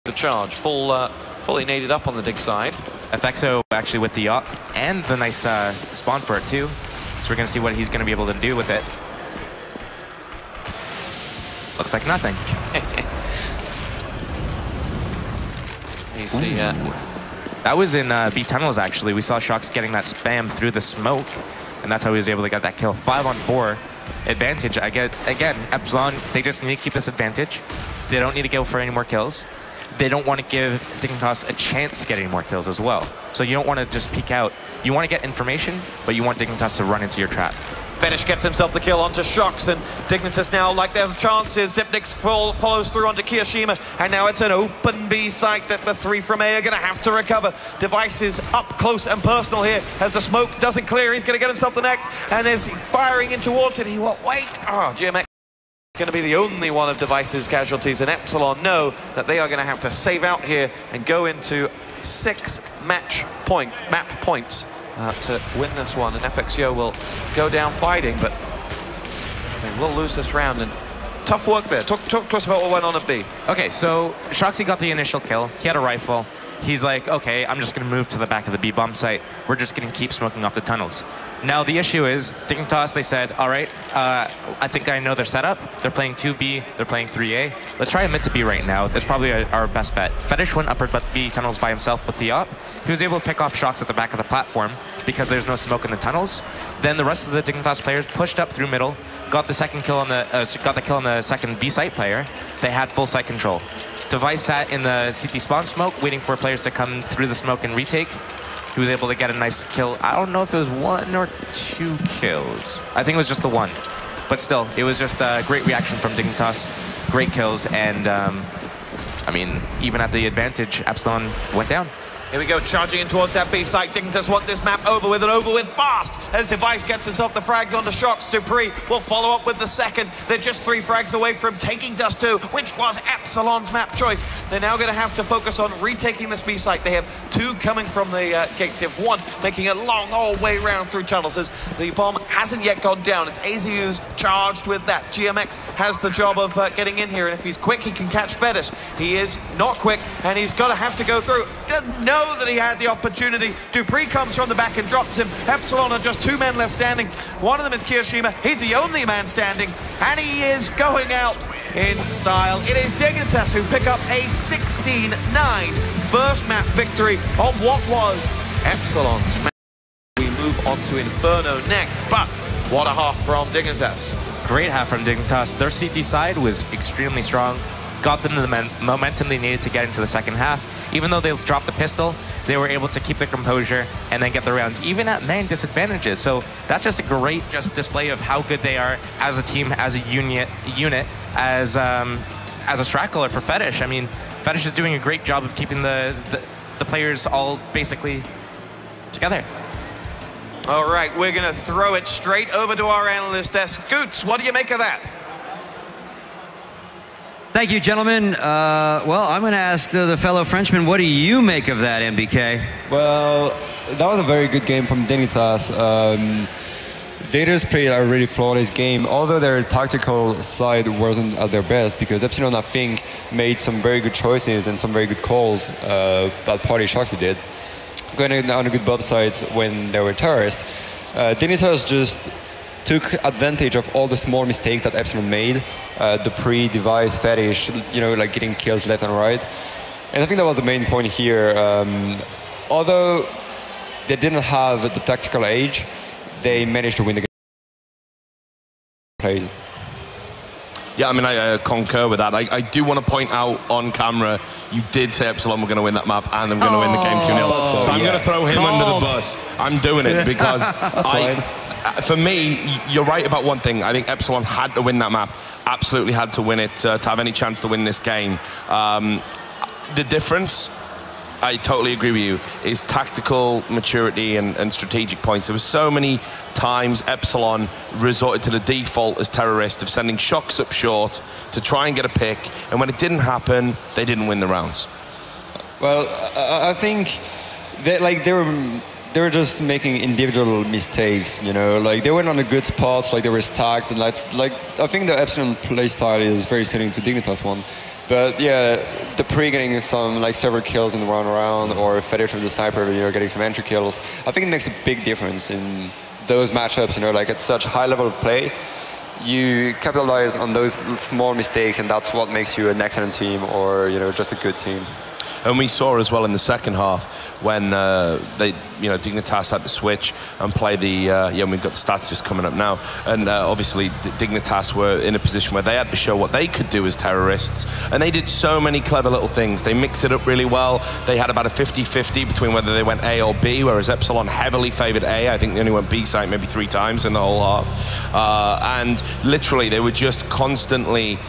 The charge, fully naded up on the dig side. FXO actually with the op, and the nice spawn for it, too. So we're going to see what he's going to be able to do with it. Looks like nothing. You see, that was in B tunnels, actually. We saw Shocks getting that spam through the smoke, and that's how he was able to get that kill. 5-on-4 advantage. Again, Epsilon, they just need to keep this advantage. They don't need to go for any more kills. They don't want to give Dignitas a chance to get any more kills as well. So you don't want to just peek out. You want to get information, but you want Dignitas to run into your trap. Fetish gets himself the kill onto Shocks, and Dignitas now like their chances. Zipnix follows through onto Kirishima, and now it's an open B site that the 3 from A are going to have to recover. Devices up close and personal here as the smoke doesn't clear. He's going to get himself the next, and is firing in towards it. He will wait. Oh, GMX going to be the only one of Devices casualties, and Epsilon know that they are going to have to save out here and go into 6 map points to win this one, and FXO will go down fighting, but They will lose this round, and tough work there. Talk to us about what went on at B. Okay, so Shoxy got the initial kill. He had a rifle. He's like, okay, I'm just going to move to the back of the B bomb site. We're just going to keep smoking off the tunnels. Now, the issue is, Dignitas, they said, all right, I think I know their setup. They're playing 2B, they're playing 3A. Let's try a mid to B right now. That's probably our best bet. Fetish went upper B tunnels by himself with the op. He was able to pick off Shox at the back of the platform because there's no smoke in the tunnels. Then the rest of the Dignitas players pushed up through middle, got the second kill on the second B site player. They had full site control. Device sat in the CT spawn smoke, waiting for players to come through the smoke and retake. He was able to get a nice kill. I don't know if it was 1 or 2 kills. I think it was just the 1. But still, it was just a great reaction from Dignitas. Great kills, and I mean, even at the advantage, Epsilon went down. Here we go, charging in towards that B site. Dignitas want this map over with and over with fast. As Device gets himself the frags onto Shox, Dupree will follow up with the second. They're just 3 frags away from taking Dust 2, which was Epsilon's map choice. They're now going to have to focus on retaking this B site. They have 2 coming from the gates. They have 1 making a long old way round through tunnels as the bomb hasn't yet gone down. It's AZU's charged with that. GMX has the job of getting in here, and if he's quick, he can catch Fetish. He is not quick, and he's going to have to go through. Doesn't know that he had the opportunity. Dupree comes from the back and drops him. Epsilon are just 2 men left standing. One of them is Kirishima. He's the only man standing, and he is going out in style. It is Dignitas who pick up a 16-9 first map victory on what was Epsilon's map. We move on to Inferno next, but what a half from Dignitas. Great half from Dignitas. Their CT side was extremely strong. Got them the momentum they needed to get into the second half. Even though they dropped the pistol, they were able to keep their composure and then get the rounds, even at main disadvantages. So that's just a great display of how good they are as a team, as a unit, as a straggler for Fetish. I mean, Fetish is doing a great job of keeping the players all basically together. All right, we're going to throw it straight over to our analyst desk. Scoots, what do you make of that? Thank you, gentlemen. Well, I'm going to ask the fellow Frenchman, what do you make of that, MBK? Well, that was a very good game from Dignitas. They just played a really flawless game, although their tactical side wasn't at their best, because Epsilon, I think, made some very good choices and some very good calls that Party Shoxy did. Going on a good bomb site when they were terrorists. Dignitas just took advantage of all the small mistakes that Epsilon made, the pre-device fetish, you know, like getting kills left and right. And I think that was the main point here. Although they didn't have the tactical edge, they managed to win the game. Yeah, I mean, I concur with that. I do want to point out on camera, you did say Epsilon were going to win that map and they were going to win the game 2-0. So I'm going to throw him under the bus. I'm doing it because for me, you're right about one thing. I think Epsilon had to win that map, absolutely had to win it to have any chance to win this game. The difference, I totally agree with you, is tactical maturity and strategic points. There were so many times Epsilon resorted to the default as terrorists of sending Shox up short to try and get a pick, and when it didn't happen, they didn't win the rounds. Well, I think they were just making individual mistakes, you know, like they weren't on the good spots, like they were stacked, and like I think the Epsilon play style is very similar to Dignitas one. But yeah, the pre getting some several kills in the round, or Fetish with the sniper, you know, getting some entry kills. I think it makes a big difference in those matchups, you know, like at such high level of play, you capitalize on those small mistakes, and that's what makes you an excellent team, or, you know, just a good team. And we saw as well in the second half when Dignitas had to switch and play the we've got the stats just coming up now, and obviously Dignitas were in a position where they had to show what they could do as terrorists, and they did so many clever little things. They mixed it up really well. They had about a 50-50 between whether they went A or B, whereas Epsilon heavily favored A. I think they only went B site maybe 3 times in the whole half, and literally they were just constantly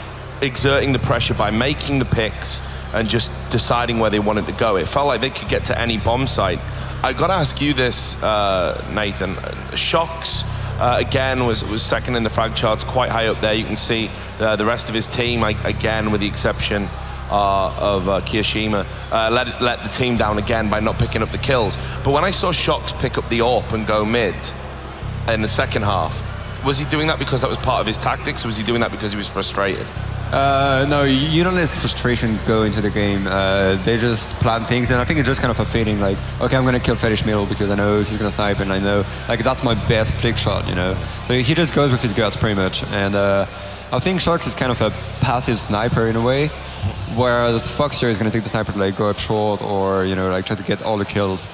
exerting the pressure by making the picks and just deciding where they wanted to go. It felt like they could get to any bomb site. I got to ask you this, Nathan. Shox, again, was second in the frag charts, quite high up there. You can see the rest of his team, again, with the exception of Kirishima, let the team down again by not picking up the kills. But when I saw Shox pick up the AWP and go mid in the second half, Was he doing that because that was part of his tactics, or was he doing that because he was frustrated? No, you don't let frustration go into the game. They just plan things, and I think it's just kind of a feeling like, okay, I'm going to kill Fetish middle because I know he's going to snipe, and I know, like, that's my best flick shot, you know? So he just goes with his guts pretty much, and I think Shox is kind of a passive sniper in a way, whereas Fox here is going to take the sniper to, like, go up short or, you know, like, try to get all the kills.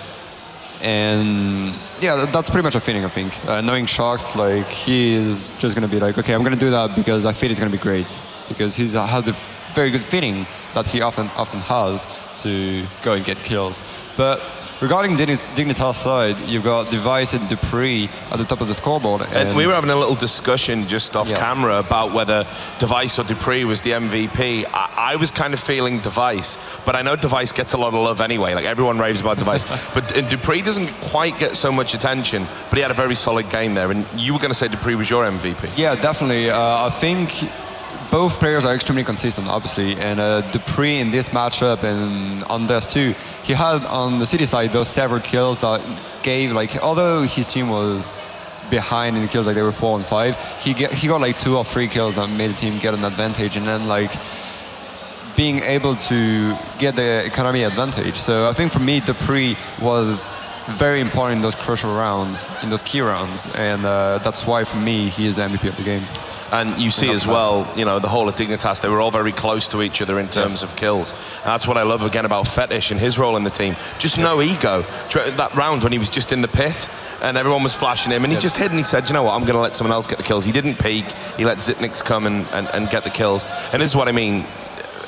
And yeah, that's pretty much a feeling, I think. Knowing Shox, like, he is just going to be like, okay, I'm going to do that because I feel it's going to be great. Because he has a very good feeling that he often has to go and get kills. But regarding Dignitas side, you've got Device and Dupree at the top of the scoreboard. And we were having a little discussion just off camera about whether Device or Dupree was the MVP. I was kind of feeling Device, but I know Device gets a lot of love anyway. Like, everyone raves about Device. But Dupree doesn't quite get so much attention, but he had a very solid game there. And you were going to say Dupree was your MVP. Yeah, definitely. I think both players are extremely consistent, obviously, and Dupree in this matchup and on Dust 2, he had on the city side those several kills that gave, like, although his team was behind in kills, like they were 4 and 5, he got like 2 or 3 kills that made the team get an advantage, and then, like, being able to get the economy advantage. So I think for me, Dupree was very important in those crucial rounds, in those key rounds, and that's why for me he is the MVP of the game. And you see as well, you know, the whole of Dignitas, they were all very close to each other in terms of kills. And that's what I love again about Fetish and his role in the team. Just no ego. That round when he was just in the pit and everyone was flashing him and he just hid and he said, you know what, I'm going to let someone else get the kills. He didn't peek. He let Zipnix come and get the kills. And this is what I mean.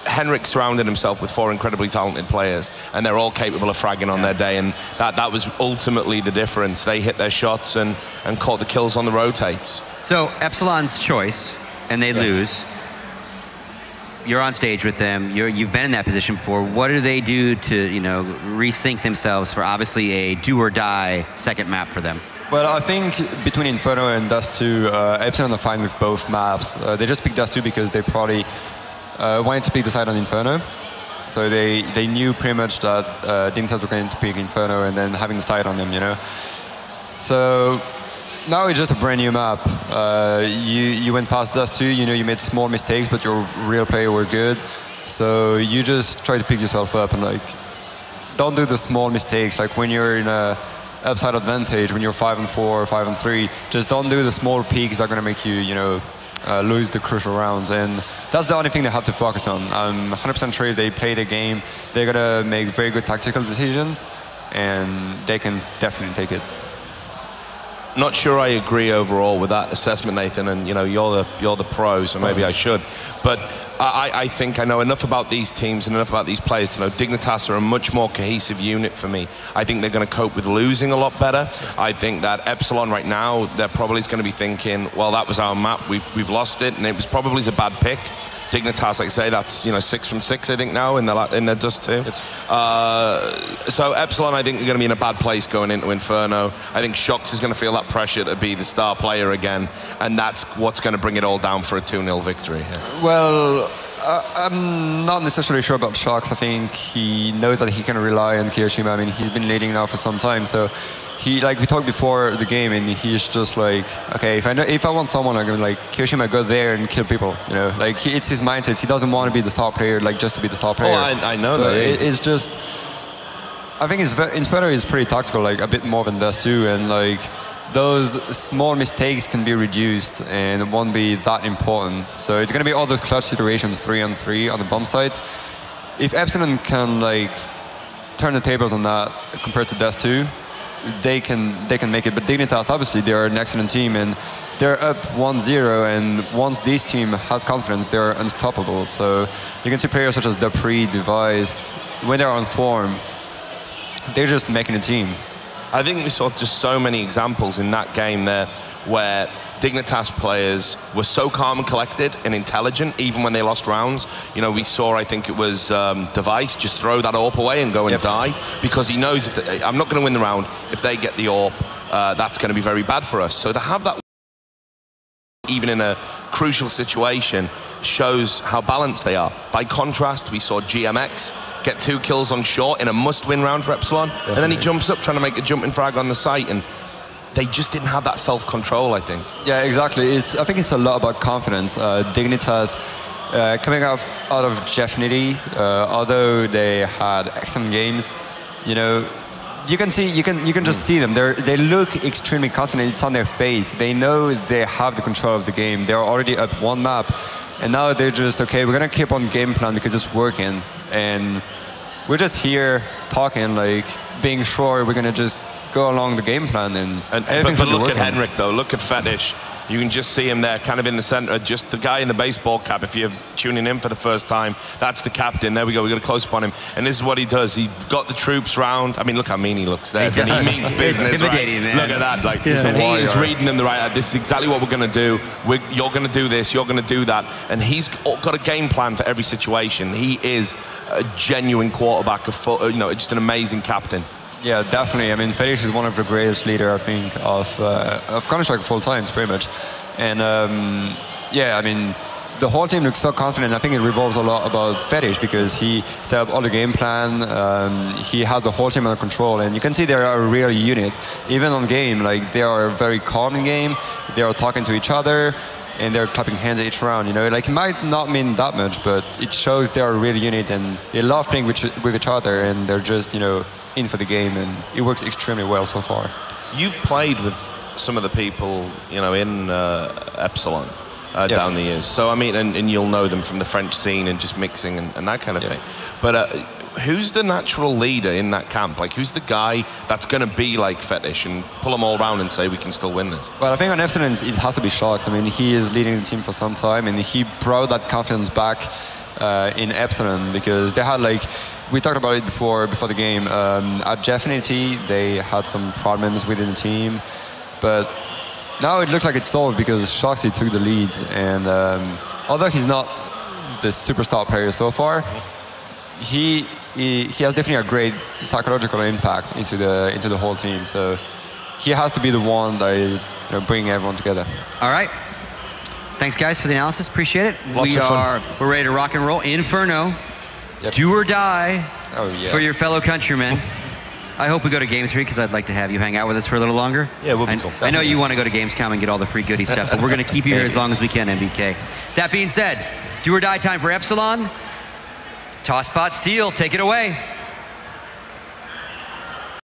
Henrik surrounded himself with 4 incredibly talented players, and they're all capable of fragging on their day, and that was ultimately the difference. They hit their shots and caught the kills on the rotates. So Epsilon's choice, and they lose. You're on stage with them. You've been in that position before. What do they do to, you know, resync themselves for obviously a do-or-die second map for them? Well, I think between Inferno and Dust 2, Epsilon are fine with both maps. They just picked Dust 2 because they probably wanted to pick the side on Inferno. So they knew pretty much that Dignitas were going to pick Inferno and then having the side on them, you know. So now it's just a brand new map. You went past Dust 2, you know, you made small mistakes, but your real player were good. So you just try to pick yourself up and, like, don't do the small mistakes. Like when you're in a upside advantage, when you're 5 and 4, 5 and 3, just don't do the small peaks that are going to make you, you know, lose the crucial rounds, and that's the only thing they have to focus on. I'm 100% sure if they play the game, they're gonna make very good tactical decisions, and they can definitely take it. Not sure I agree overall with that assessment, Nathan, and you know, you're the pro, so maybe I should. But I think I know enough about these teams and enough about these players to know Dignitas are a much more cohesive unit for me. I think they're going to cope with losing a lot better. I think that Epsilon right now, they're probably going to be thinking, well, that was our map, we've lost it, and it was probably a bad pick. Dignitas, like I say, that's, you know, 6 from 6, I think, now in their Dust 2. So Epsilon, I think, are going to be in a bad place going into Inferno. I think Shox is going to feel that pressure to be the star player again, and that's what's going to bring it all down for a 2-0 victory. Well, I'm not necessarily sure about Shox. I think he knows that he can rely on Kiyoshima. I mean, he's been leading now for some time, so he, like we talked before the game, and he's just like, okay, if I want someone, I'm gonna, like, Kiyoshima, go there and kill people, you know, like it's his mindset. He doesn't want to be the star player, like, just to be the star player. Oh, I know so that. It's just, I think Inferno is pretty tactical, like a bit more than Dust 2, and like those small mistakes can be reduced and it won't be that important. So it's gonna be all those clutch situations, 3-on-3 on the bomb sites. If Epsilon can, like, turn the tables on that compared to Dust 2, they can make it. But Dignitas, obviously, they're an excellent team, and they're up 1-0, and once this team has confidence, they're unstoppable. So you can see players such as Dupree, Device, when they're on form, they're just making a team. I think we saw just so many examples in that game there where Dignitas players were so calm and collected and intelligent even when they lost rounds. You know, we saw, I think it was Device just throw that AWP away and go and die, because he knows if I'm not going to win the round. If they get the AWP, that's going to be very bad for us. So to have that even in a crucial situation shows how balanced they are. By contrast, we saw GMX get 2 kills on short in a must-win round for Epsilon, and then he jumps up trying to make a jumping frag on the site, and they just didn't have that self-control, I think. Yeah, exactly. I think it's a lot about confidence. Dignitas, coming out of Jeffnity, although they had excellent games, you know, you can just see them. They look extremely confident. It's on their face. They know they have the control of the game. They're already at one map, and now they're just, okay, we're gonna keep on game plan because it's working, and we're just here talking, like being sure we're gonna just go along the game plan, and everything but should be look at working. Henrik though. Look at Fetish. You can just see him there, kind of in the center, just the guy in the baseball cap. If you're tuning in for the first time, that's the captain. There we go, we got a close-up on him. And this is what he does. He got the troops round. I mean, look how mean he looks there. He means business, intimidating, right? man. Look at that. Like, and he is reading them the right. This is exactly what we're going to do. You're going to do this. You're going to do that. And he's got a game plan for every situation. He is a genuine quarterback, just an amazing captain. Yeah, definitely. I mean, Fetish is one of the greatest leader, I think, of Counter-Strike full times, pretty much. And yeah, I mean, the whole team looks so confident. I think it revolves a lot about Fetish because he set up all the game plan. He has the whole team under control, and you can see they are a real unit. Even on game, like they are very calm in game. They are talking to each other, and they're clapping hands at each round. You know, like it might not mean that much, but it shows they are a real unit, and they love playing with each other, and they're just, you know, in for the game, and it works extremely well so far. You've played with some of the people, you know, in Epsilon down the years. So, I mean, and you'll know them from the French scene and just mixing and that kind of thing. But who's the natural leader in that camp? Like, who's the guy that's going to be like Fetish and pull them all around and say, we can still win this? Well, I think on Epsilon, it has to be Shox. I mean, he is leading the team for some time, and he brought that confidence back in Epsilon because they had, like, we talked about it before the game. At Jeffnity, they had some problems within the team, but now it looks like it's solved because Shoxy took the lead, and although he's not the superstar player so far, he has definitely a great psychological impact into the whole team. So he has to be the one that is, you know, bringing everyone together. All right. Thanks, guys, for the analysis. Appreciate it. We're ready to rock and roll. Inferno. Yep. Do or die yes. for your fellow countrymen. I hope we go to Game 3 because I'd like to have you hang out with us for a little longer. Yeah, we'll be cool. I know you want to go to Gamescom and get all the free goodie stuff, but we're going to keep you here as long as we can, MBK. That being said, do or die time for Epsilon. Toss spot steal, take it away.